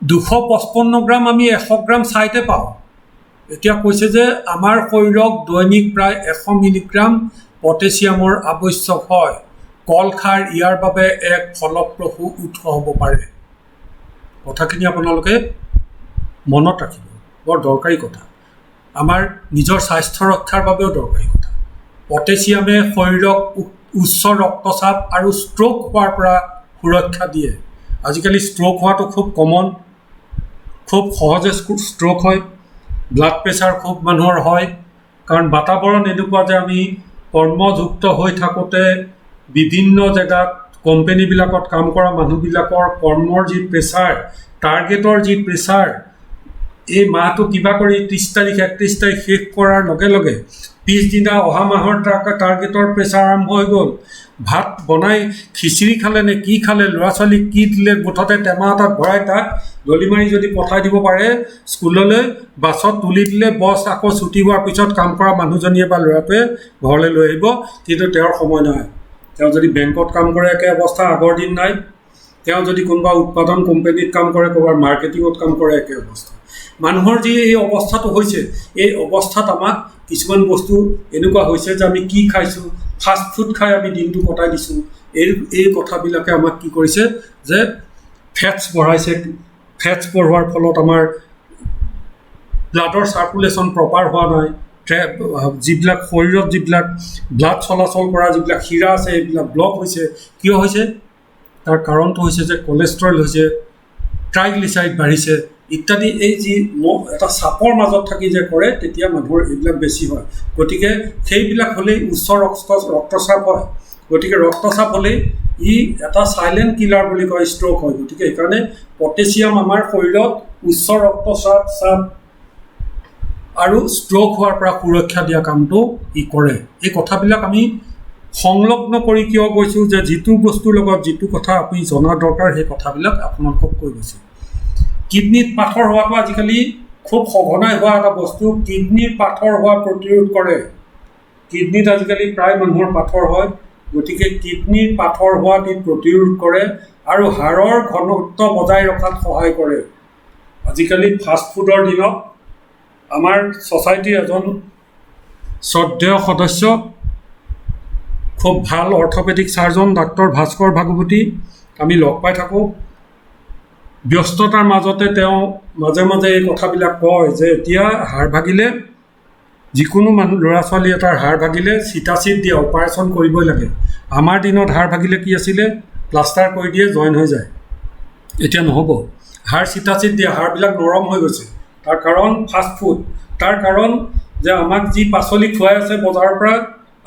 255 গ্ৰাম আমি 100 গ্ৰাম ছাইতে পাওঁ। এতিয়া কৈছে যে আমাৰ শৰীৰক দৈনিক প্ৰায় 100 মিলিগ্ৰাম পটেছিয়ামৰ আৱশ্যক হয়। কল খাৰ ইয়াৰ বাবে এক ফলপ্ৰসূ উৎস হ'ব পাৰে। কথাখিনি আপোনালোকে মনত ৰাখিব, বৰ দৰকাৰী কথা, আমাৰ নিজৰ স্বাস্থ্য ৰক্ষাৰ বাবেও দৰকাৰী কথা। পটেছিয়ামে শৰীৰক উচ্চ ৰক্তচাপ আৰু ষ্ট্ৰ'ক হোৱাৰ পৰা সুৰক্ষা দিয়ে। আজিকালি ষ্ট্ৰ'ক হোৱাটো খুব কমন, খুব সহজে ষ্ট্ৰ'ক হয়। ব্লাড প্ৰেছাৰ খুব মানুহৰ হয়, কাৰণ বাতাবৰণ এনেকুৱা যে আমি কৰ্মযুক্ত হৈ থাকোঁতে বিভিন্ন জেগাত কোম্পেনীবিলাকত কাম কৰা মানুহবিলাকৰ কৰ্মৰ যি প্ৰেছাৰ, টাৰ্গেটৰ যি প্ৰেছাৰ, এই মাহটো কিবা কৰি 30 তাৰিখ 31 তাৰিখ শেষ কৰাৰ লগে লগে পিছদিনা অহা মাহৰ টাৰ্গেটৰ প্ৰেছাৰ আৰম্ভ হৈ গ'ল। ভাত বনাই খিচিৰি খালে নে কি খালে, ল'ৰা ছোৱালীক কি দিলে, মুঠতে টেমা এটাত ভৰাই তাক দলি মাৰি যদি পঠাই দিব পাৰে স্কুললৈ, বাছত তুলি দিলে বছ আকৌ ছুটি হোৱাৰ পিছত কাম কৰা মানুহজনীয়ে বা ল'ৰাটোৱে ঘৰলৈ লৈ আহিব, কিন্তু তেওঁৰ সময় নহয়। তেওঁ যদি বেংকত কাম কৰে একে অৱস্থা, আগৰ দিন নাই। তেওঁ যদি কোনোবা উৎপাদন কোম্পানীত কাম কৰে, ক'ৰবাৰ মাৰ্কেটিঙত কাম কৰে, একে অৱস্থা। মানুহৰ যি এই অৱস্থাটো হৈছে, এই অৱস্থাত আমাক কিছুমান বস্তু এনেকুৱা হৈছে যে আমি কি খাইছোঁ, ফাষ্ট ফুড খাই আমি দিনটো কটাই দিছোঁ। এই কথাবিলাকে আমাক কি কৰিছে যে ফেটছ বঢ়াইছে। ফেটছ বঢ়োৱাৰ ফলত আমাৰ ব্লাডৰ চাৰ্কুলেশ্যন প্ৰপাৰ হোৱা নাই। যিবিলাক শৰীৰত যিবিলাক ব্লাড চলাচল কৰা যিবিলাক শিৰা আছে, এইবিলাক ব্লক হৈছে। কিয় হৈছে? তাৰ কাৰণটো হৈছে যে কলেষ্ট্ৰল হৈছে, ট্ৰাইগ্লিচাইড বাঢ়িছে ইত্যাদি। এই যি এটা চাপৰ মাজত থাকি যে কৰে, তেতিয়া মানুহৰ এইবিলাক বেছি হয়। গতিকে সেইবিলাক হ'লেই উচ্চ ৰক্তচাপ হয়। গতিকে ৰক্তচাপ হ'লেই ই এটা চাইলেণ্ট কিলাৰ বুলি কয়, ষ্ট্ৰ'ক হয়। গতিকে সেইকাৰণে পটেছিয়াম আমাৰ শৰীৰত উচ্চ ৰক্তচাপ আৰু ষ্ট্ৰ'ক হোৱাৰ পৰা সুৰক্ষা দিয়া কামটো ই কৰে। এই কথাবিলাক আমি সংলগ্ন কৰি কিয় গৈছোঁ যে যিটো বস্তুৰ লগত যিটো কথা আপুনি জনা দৰকাৰ, সেই কথাবিলাক আপোনালোকক কৈ গৈছোঁ। কিডনীত পাথৰ হোৱাটো আজিকালি খুব সঘনাই হোৱা এটা বস্তু কিডনিৰ পাথৰ হোৱা প্ৰতিৰোধ কৰে। কিডনিত আজিকালি প্ৰায় মানুহৰ পাথৰ হয়, গতিকে কিডনিৰ পাথৰ হোৱাত ই প্ৰতিৰোধ কৰে আৰু হাড়ৰ ঘনত্ব বজাই ৰখাত সহায় কৰে। আজিকালি ফাষ্টফুডৰ দিনত আমাৰ ছ'চাইটিৰ এজন শ্ৰদ্ধেয় সদস্য, খুব ভাল অৰ্থপেডিক ছাৰ্জন ডাক্তৰ ভাস্কৰ ভাগৱতী, আমি লগ পাই থাকোঁ। ব্যস্ততাৰ মাজতে তেওঁ মাজে মাজে এই কথাবিলাক কয় যে এতিয়া হাড় ভাগিলে, যিকোনো মানুহ ল'ৰা ছোৱালী এটাৰ হাড় ভাগিলে চিটাচিট দিয়ে, অপাৰেশ্যন কৰিবই লাগে। আমাৰ দিনত হাড় ভাগিলে কি আছিলে, প্লাষ্টাৰ কৰি দিয়ে, জইন হৈ যায়। এতিয়া নহ'ব, হাড় চিটাচিট দিয়ে, হাড়বিলাক নৰম হৈ গৈছে। তাৰ কাৰণ ফাষ্টফুড, তাৰ কাৰণ যে আমাক যি পাচলি খুৱাই আছে বজাৰৰ পৰা,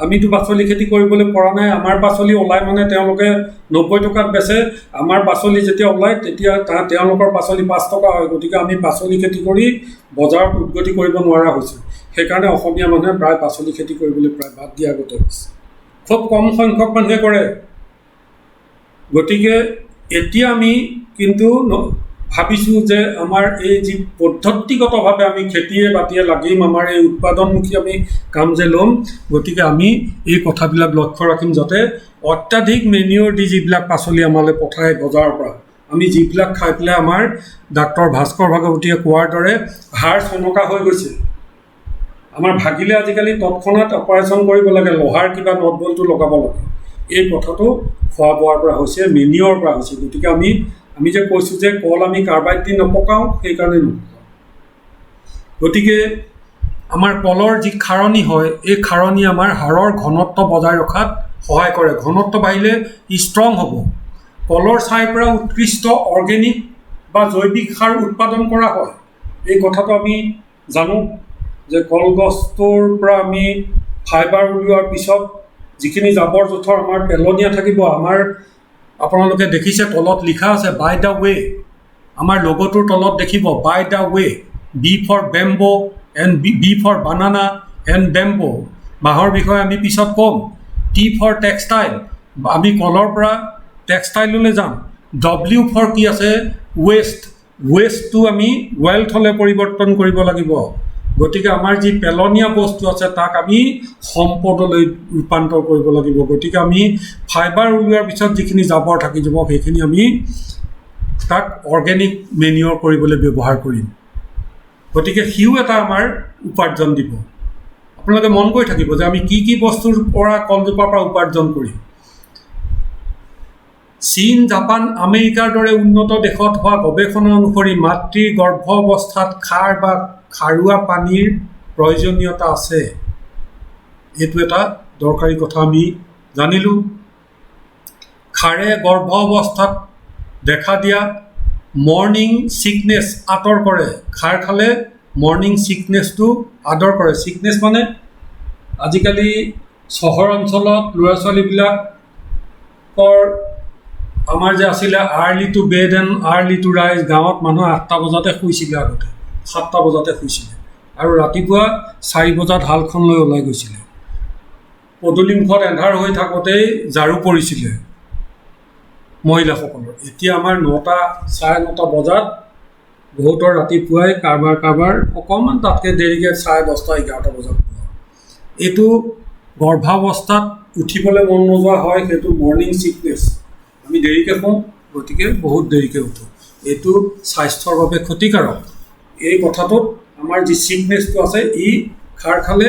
আমিতো পাচলি খেতি কৰিবলৈ পৰা নাই। আমাৰ পাচলি ওলাই মানে তেওঁলোকে 90 টকাত বেচে, আমাৰ পাচলি যেতিয়া ওলায় তেতিয়া তেওঁলোকৰ পাচলি 5 টকা হয়। গতিকে আমি পাচলি খেতি কৰি বজাৰত উদ্গতি কৰিব নোৱাৰা হৈছোঁ। সেইকাৰণে অসমীয়া মানুহে প্ৰায় পাচলি খেতি কৰিবলৈ প্ৰায় বাদ দিয়া আগতে হৈছে, খুব কম সংখ্যক মানুহে কৰে। গতিকে এতিয়া আমি কিন্তু ভাবিছোঁ যে আমাৰ এই যি পদ্ধতিগতভাৱে আমি খেতিয়ে বাতিয়ে লাগিম, আমাৰ এই উৎপাদনমুখী আমি কাম যে ল'ম, গতিকে আমি এই কথাবিলাক লক্ষ্য ৰাখিম যাতে অত্যাধিক মেনিয়ৰ দি যিবিলাক পাচলি আমালৈ পঠায় বজাৰৰ পৰা, আমি যিবিলাক খাই পেলাই আমাৰ ডাক্তৰ ভাস্কৰ ভাগৱতীয়ে কোৱাৰ দৰে হাড় চনকা হৈ গৈছে। আমাৰ ভাগিলে আজিকালি তৎক্ষণাত অপাৰেশ্যন কৰিব লাগে, লোহাৰ কিবা নট বল্টু লগাব লাগে। এই কথাটো খোৱা বোৱাৰ পৰা হৈছে, মেনিয়ৰ পৰা হৈছে। গতিকে আমি যে কৈছোঁ যে কল আমি কাৰ্বাইড দি নপকাওঁ, সেইকাৰণে নপকাওঁ। গতিকে আমাৰ কলৰ যি খাৰণী হয়, এই খাৰণী আমাৰ হাড়ৰ ঘনত্ব বজাই ৰখাত সহায় কৰে। ঘনত্ব বাঢ়িলে ই ষ্ট্ৰং হ'ব। কলৰ ছাইৰ পৰা উৎকৃষ্ট অৰ্গেনিক বা জৈৱিক সাৰ উৎপাদন কৰা হয়। এই কথাটো আমি জানো যে কলগছটোৰ পৰা আমি ফাইবাৰ উলিওৱাৰ পিছত যিখিনি জাবৰ জোঁথৰ আমাৰ পেলনীয়া থাকিব, আপোনালোকে দেখিছে তলত লিখা আছে বাই দ্য ৱে, আমাৰ লগটোৰ তলত দেখিব by the way, B for bamboo and B for banana and bamboo. বাঁহৰ বিষয়ে আমি পিছত ক'ম। টি ফৰ টেক্সটাইল, আমি কলৰ পৰা টেক্সটাইললৈ যাম। ডব্লিউ ফৰ কি আছে, ৱেষ্ট, ৱেষ্টটো আমি ৱেল্থলৈ পৰিৱৰ্তন কৰিব লাগিব। গতিকে আমাৰ যি পেলনীয়া বস্তু আছে তাক আমি সম্পদলৈ ৰূপান্তৰ কৰিব লাগিব। গতিকে আমি ফাইবাৰ উলিওৱাৰ পিছত যিখিনি জাবৰ থাকি যাব সেইখিনি আমি তাক অৰ্গেনিক মেনিয়ৰ কৰিবলৈ ব্যৱহাৰ কৰিম। গতিকে সিও এটা আমাৰ উপাৰ্জন দিব। আপোনালোকে মন কৰি থাকিব যে আমি কি কি বস্তুৰ পৰা কলজোপাৰ পৰা উপাৰ্জন কৰিম। চীন, জাপান, আমেৰিকাৰ দৰে উন্নত দেশত হোৱা গৱেষণা অনুসৰি মাতৃৰ গৰ্ভ অৱস্থাত খাৰ বা খাৰুৱা পানীৰ প্ৰয়োজনীয়তা আছে। এইটো এটা দৰকাৰী কথা আমি জানিলোঁ। খাৰে গৰ্ভ অৱস্থাত দেখা দিয়া মৰ্ণিং ছিকনেছ আঁতৰ কৰে। খাৰ খালে মৰ্ণিং ছিকনেছটো আঁতৰ কৰে। ছিকনেছ মানে আজিকালি চহৰ অঞ্চলত ল'ৰা ছোৱালীবিলাকৰ আমাৰ যে আছিলে early to bed and early to ৰাইজ, গাঁৱত মানুহ 8টা বজাতে শুইছিলে, আগতে 7টা বজাতে শুইছিলে আৰু ৰাতিপুৱা 4 বজাত হালখন লৈ ওলাই গৈছিলে। পদূলিমুখত এন্ধাৰ হৈ থাকোঁতেই ঝাৰু পৰিছিলে মহিলাসকলৰ। এতিয়া আমাৰ 9টা, 9:30 বজাত বহুতৰ ৰাতিপুৱাই কাৰবাৰ অকণমান তাতকৈ দেৰিকৈ 10:30, 11টা বজাত। এইটো গৰ্ভাৱস্থাত উঠিবলৈ মন নোযোৱা হয়, সেইটো মৰ্ণিং ছিকনেছ। আমি দেৰিকৈ শুওঁ, গতিকে বহুত দেৰিকৈ উঠোঁ। এইটো স্বাস্থ্যৰ বাবে ক্ষতিকাৰক। এই কথাটোত আমাৰ যি ছিকনেছটো আছে, ই খাৰ খালে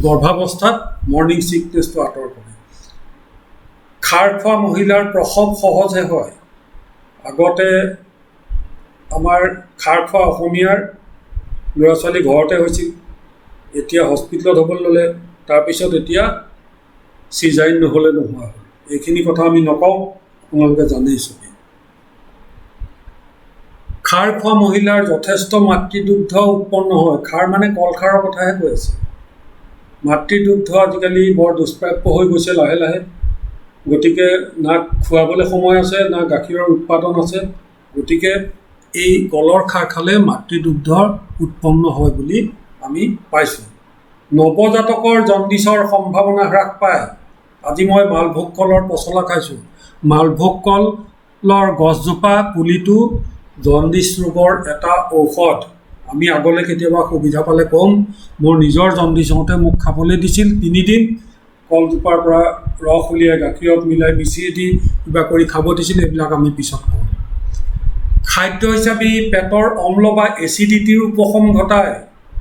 গৰ্ভাৱস্থাত মৰ্ণিং ছিকনেছটো আঁতৰ কৰে। খাৰ খোৱা মহিলাৰ প্ৰসৱ সহজে হয়। আগতে আমাৰ খাৰ খোৱা অসমীয়াৰ ল'ৰা ছোৱালী ঘৰতে হৈছিল, এতিয়া হস্পিটেলত হ'বলৈ ল'লে, তাৰপিছত এতিয়া চিজাৰিন নহ'লে নোহোৱা হ'ল। এইখিনি কথা আমি নকওঁ, আপোনালোকে জানেই চবেই। খাৰ খোৱা মহিলাৰ যথেষ্ট মাতৃদুগ্ধ উৎপন্ন হয়। খাৰ মানে কলখাৰৰ কথাহে কৈ আছে। মাতৃদুগ্ধ আজিকালি বৰ দুষ্প্ৰাপ্য হৈ গৈছে লাহে লাহে। গতিকে না খুৱাবলৈ সময় আছে, না গাখীৰৰ উৎপাদন আছে। গতিকে এই কলৰ খাৰ খালে মাতৃদুগ্ধ উৎপন্ন হয় বুলি আমি পাইছোঁ। নৱজাতকৰ জণ্ডিছৰ সম্ভাৱনা হ্ৰাস পায়। আজি মই মালভোগ কলৰ পচলা খাইছোঁ। মালভোগ কলৰ গছজোপা পুলিটো জণ্ডিছ ৰোগৰ এটা ঔষধ। আমি আগলৈ কেতিয়াবা সুবিধা পালে ক'ম। মোৰ নিজৰ জণ্ডিছ হওঁতে মোক খাবলৈ দিছিল 3 দিন, কলজোপাৰ পৰা ৰস উলিয়াই গাখীৰত মিলাই বিচি দি কিবা কৰি খাব দিছিল, এইবিলাক আমি পিছত ক'ম। খাদ্য হিচাপে পেটৰ অম্ল বা এচিডিটিৰ উপশম ঘটায়।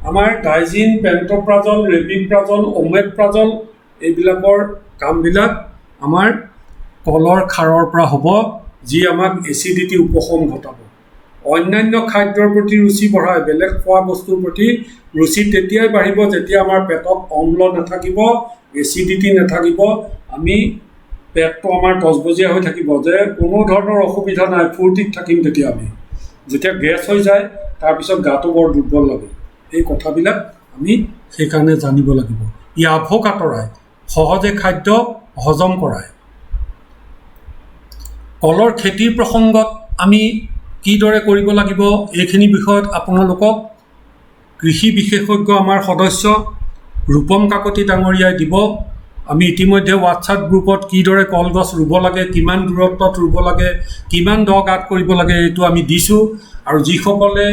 আমাৰ ডাইজিন, পেণ্টপ্ৰাজল, ৰেবিপ্ৰাজল, ওমেপ্ৰাজল এইবিলাকৰ কামবিলাক আমাৰ কলৰ খাৰৰ পৰা হ'ব, যি আমাক এচিডিটি উপশম ঘটাব। অন্যান্য খাদ্যৰ প্ৰতি ৰুচি বঢ়ায়। বেলেগ খোৱা বস্তুৰ প্ৰতি ৰুচি তেতিয়াই বাঢ়িব যেতিয়া আমাৰ পেটত অম্ল নাথাকিব, এচিডিটি নাথাকিব, আমি পেটটো আমাৰ তজবজীয়া হৈ থাকিব, যে কোনো ধৰণৰ অসুবিধা নাই, ফূৰ্তিত থাকিম। তেতিয়া আমি যেতিয়া গেছ হৈ যায় তাৰপিছত গাটো বৰ দুৰ্বল লাগে। এই কথাবিলাক আমি সেইকাৰণে জানিব লাগিব। ই আভোক আঁতৰায়, সহজে খাদ্য হজম কৰায়। কলৰ খেতিৰ প্ৰসংগত আমি কিদৰে কৰিব লাগিব এইখিনি বিষয়ত আপোনালোকক কৃষি বিশেষজ্ঞ আমাৰ সদস্য ৰূপম কাকতি ডাঙৰীয়াই দিব। আমি ইতিমধ্যে হোৱাটছআপ গ্ৰুপত কিদৰে কলগছ ৰুব লাগে, কিমান দূৰত্বত ৰুব লাগে, কিমান দ গাঁত কৰিব লাগে, এইটো আমি দিছোঁ। আৰু যিসকলে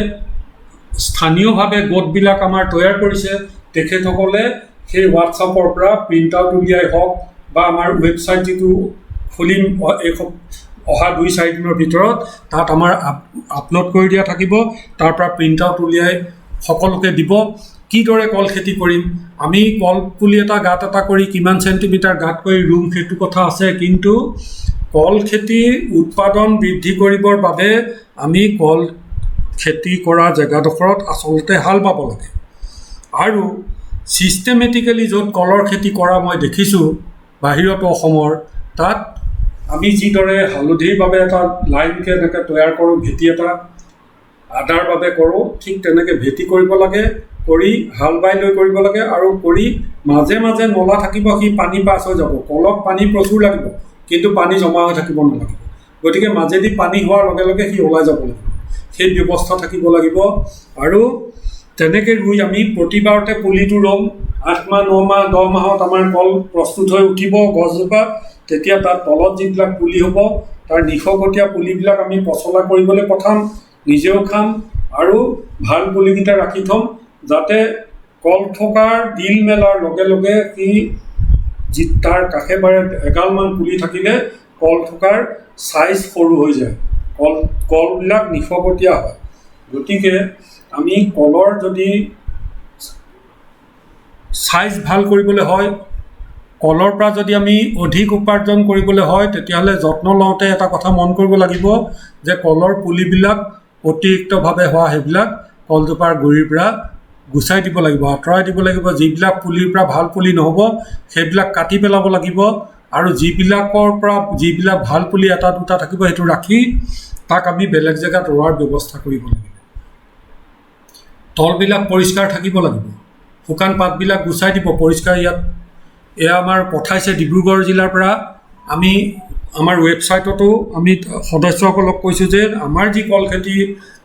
স্থানীয়ভাৱে গোটবিলাক আমাৰ তৈয়াৰ কৰিছে তেখেতসকলে সেই হোৱাটছআপৰ পৰা প্ৰিণ্ট আউট উলিয়াই হওক বা আমাৰ ৱেবছাইট যিটো খুলিম এই অহা 2-4 দিনৰ ভিতৰত, তাত আমাৰ আপলোড কৰি দিয়া থাকিব, তাৰ পৰা প্ৰিণ্ট আউট উলিয়াই সকলোকে দিব। কিদৰে কল খেতি কৰিম, আমি কল পুলি এটা গাঁত এটা কৰি কিমান চেণ্টিমিটাৰ গাঁত কৰি ৰুম সেইটো কথা আছে, কিন্তু কল খেতিৰ উৎপাদন বৃদ্ধি কৰিবৰ বাবে আমি কল খেতি কৰা জেগাডোখৰত আচলতে হাল বাব লাগে। আৰু ছিষ্টেমেটিকেলি য'ত কলৰ খেতি কৰা মই দেখিছোঁ বাহিৰতো অসমৰ, তাত আমি যিদৰে হালধিৰ বাবে এটা লাইনকৈ এনেকৈ তৈয়াৰ কৰোঁ, ভেটি এটা আদাৰ বাবে কৰোঁ, ঠিক তেনেকৈ ভেটি কৰিব লাগে, কৰি হাল বাই লৈ কৰিব লাগে। আৰু কৰি মাজে মাজে নলা থাকিব, সি পানী পাছ হৈ যাব। কলক পানী প্ৰচুৰ লাগিব, কিন্তু পানী জমা হৈ থাকিব নালাগিব। গতিকে মাজেদি পানী হোৱাৰ লগে লগে সি ওলাই যাব লাগিব, সেই ব্যৱস্থা থাকিব লাগিব। আৰু তেনেকৈ ৰুই আমি প্ৰতিবাৰতে পুলিটো ৰুম। 8 মাহ, 9 মাহ, 10 মাহত আমাৰ কল প্ৰস্তুত হৈ উঠিব গছজোপা। তেতিয়া তাত তলত যিবিলাক পুলি হ'ব, তাৰ নিশকতীয়া পুলিবিলাক আমি পচলা কৰিবলৈ পঠাম, নিজেও খাম, আৰু ভাল পুলিকেইটা ৰাখি থ'ম, যাতে কল থকাৰ দিল মেলাৰ লগে লগে সি তাৰ কাষে বাৰে এগালমান পুলি থাকিলে কল থকাৰ চাইজ সৰু হৈ যায়, কলবিলাক নিশকতীয়া হয়। গতিকে আমি কলৰ যদি চাইজ ভাল কৰিবলৈ হয়, কলৰ পৰা যদি আমি অধিক উপাৰ্জন কৰিবলৈ হয়, তেতিয়াহ'লে যত্ন লওঁতে এটা কথা মন কৰিব লাগিব যে কলৰ পুলিবিলাক অতিৰিক্তভাৱে হোৱা সেইবিলাক কলজোপাৰ গুৰিৰ পৰা গুচাই দিব লাগিব, আঁতৰাই দিব লাগিব। যিবিলাক পুলিৰ পৰা ভাল পুলি নহ'ব সেইবিলাক কাটি পেলাব লাগিব, আৰু যিবিলাক ভাল পুলি এটা দুটা থাকিব সেইটো ৰাখি তাক আমি বেলেগ জেগাত ৰোৱাৰ ব্যৱস্থা কৰিব লাগিব। তলবিলাক পৰিষ্কাৰ থাকিব লাগিব, শুকান পাতবিলাক গুচাই দিব পৰিষ্কাৰ। এয়া আমাৰ পঠাইছে ডিব্ৰুগড় জিলাৰ পৰা। আমি আমাৰ ৱেবছাইটতো আমি সদস্যসকলক কৈছোঁ যে আমাৰ যি কল খেতি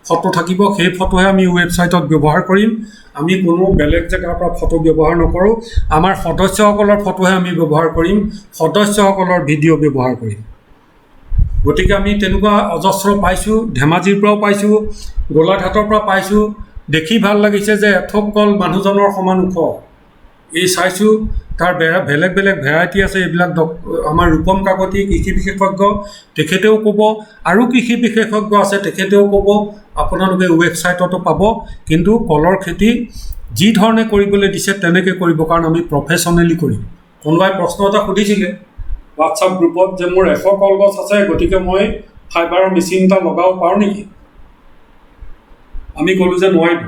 ফটো থাকিব সেই ফটোহে আমি ৱেবছাইটত ব্যৱহাৰ কৰিম। আমি কোনো বেলেগ জেগাৰ পৰা ফটো ব্যৱহাৰ নকৰোঁ, আমাৰ সদস্যসকলৰ ফটোহে আমি ব্যৱহাৰ কৰিম, সদস্যসকলৰ ভিডিঅ' ব্যৱহাৰ কৰিম। গতিকে আমি তেনেকুৱা অজস্ৰ পাইছোঁ, ধেমাজিৰ পৰাও পাইছোঁ, গোলাঘাটৰ পৰা পাইছোঁ। দেখি ভাল লাগিছে যে এথোক কল মানুহজনৰ সমান ওখ। এই চাইছোঁ তাৰ বেলেগ বেলেগ ভেৰাইটি আছে। এইবিলাক আমাৰ ৰূপম কাকতি কৃষি বিশেষজ্ঞ, তেখেতেও ক'ব, আৰু কৃষি বিশেষজ্ঞ আছে তেখেতেও ক'ব, আপোনালোকে ৱেবছাইটতো পাব। কিন্তু কলৰ খেতি যি ধৰণে কৰিবলৈ দিছে তেনেকৈ কৰিব, কাৰণ আমি প্ৰফেশ্যনেলি কৰিম। কোনোবাই প্ৰশ্ন এটা সুধিছিলে হোৱাটছআপ গ্ৰুপত যে মোৰ 100 কলগছ আছে, গতিকে মই ফাইবাৰৰ মেচিন এটা লগাব পাৰোঁ নেকি? আমি ক'লোঁ যে নোৱাৰিব,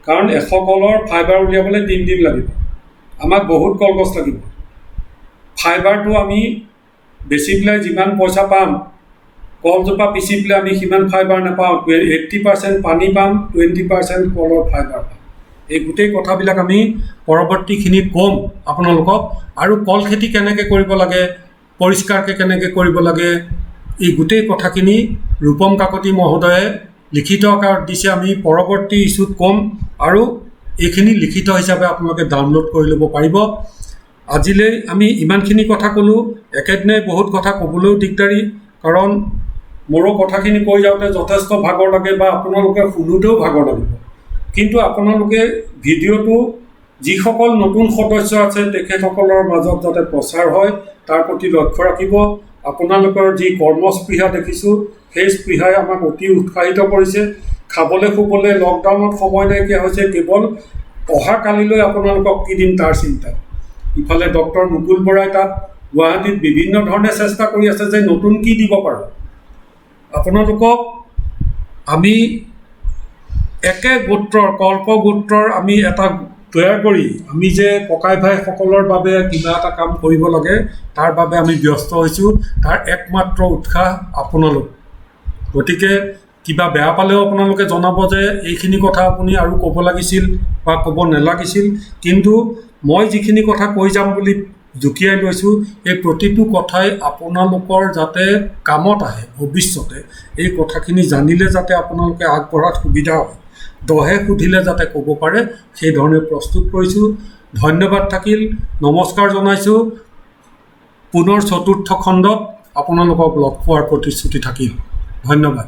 কাৰণ 100 কলৰ ফাইবাৰ উলিয়াবলৈ 3 দিন লাগিব, আমাক বহুত কলগছ লাগিব। ফাইবাৰটো আমি বেচি পেলাই যিমান পইচা পাম, কলজোপা পিচি পেলাই আমি সিমান ফাইবাৰ নাপাওঁ। 80% পানী পাম, 20% কলৰ ফাইবাৰ পাম। এই গোটেই কথাবিলাক আমি পৰৱৰ্তীখিনিত ক'ম আপোনালোকক। আৰু কল খেতি কেনেকৈ কৰিব লাগে, পৰিষ্কাৰকৈ কেনেকৈ কৰিব লাগে, এই গোটেই কথাখিনি ৰূপম কাকতি মহোদয়ে লিখিত আকাৰত দিছে। আমি পৰৱৰ্তী ইছ্যুত ক'ম, আৰু এইখিনি লিখিত হিচাপে আপোনালোকে ডাউনলোড কৰি ল'ব পাৰিব। আজিলৈ আমি ইমানখিনি কথা ক'লোঁ। একেদিনাই বহুত কথা ক'বলৈও দিগদাৰী, কাৰণ মোৰো কথাখিনি কৈ যাওঁতে যথেষ্ট ভাগৰ লাগে, বা আপোনালোকে শুনোতেও ভাগৰ লাগিব। কিন্তু আপোনালোকে ভিডিঅ'টো যিসকল নতুন সদস্য আছে তেখেতসকলৰ মাজত যাতে প্ৰচাৰ হয় তাৰ প্ৰতি লক্ষ্য ৰাখিব। আপোনালোকৰ যি কৰ্মস্পৃহা দেখিছোঁ সেই স্পৃহাই আমাক অতি উৎসাহিত কৰিছে। খাবলৈ শুবলৈ লকডাউনত সময় নাইকিয়া হৈছে, কেৱল অহাকালিলৈ আপোনালোকক কি দিম তাৰ চিন্তা। ইফালে ডক্টৰ মুকুল বৰাই তাত গুৱাহাটীত বিভিন্ন ধৰণে চেষ্টা কৰি আছে যে নতুন কি দিব পাৰোঁ। আপোনালোকক আমি একে গোত্ৰৰ কল্পগোত্ৰৰ আমি এটা তৈয়াৰ কৰি আমি যে ককাই ভাইসকলৰ বাবে কিবা এটা কাম কৰিব লাগে তাৰ বাবে আমি ব্যস্ত হৈছোঁ। তাৰ একমাত্ৰ উৎসাহ আপোনালোক। গতিকে কিবা বেয়া পালেও আপোনালোকে জনাব যে এইখিনি কথা আপুনি আৰু ক'ব লাগিছিল বা ক'ব নালাগিছিল। কিন্তু মই যিখিনি কথা কৈ যাম বুলি জুকিয়াই লৈছোঁ এই প্ৰতিটো কথাই আপোনালোকৰ যাতে কামত আহে ভৱিষ্যতে। এই কথাখিনি জানিলে যাতে আপোনালোকে আগবঢ়াত সুবিধা হয়, দহে সুধিলে যাতে ক'ব পাৰে, সেইধৰণে প্ৰস্তুত কৰিছোঁ। ধন্যবাদ থাকিল, নমস্কাৰ জনাইছোঁ। পুনৰ চতুৰ্থ খণ্ডত আপোনালোকক লগ পোৱাৰ প্ৰতিশ্ৰুতি থাকিল। ধন্যবাদ।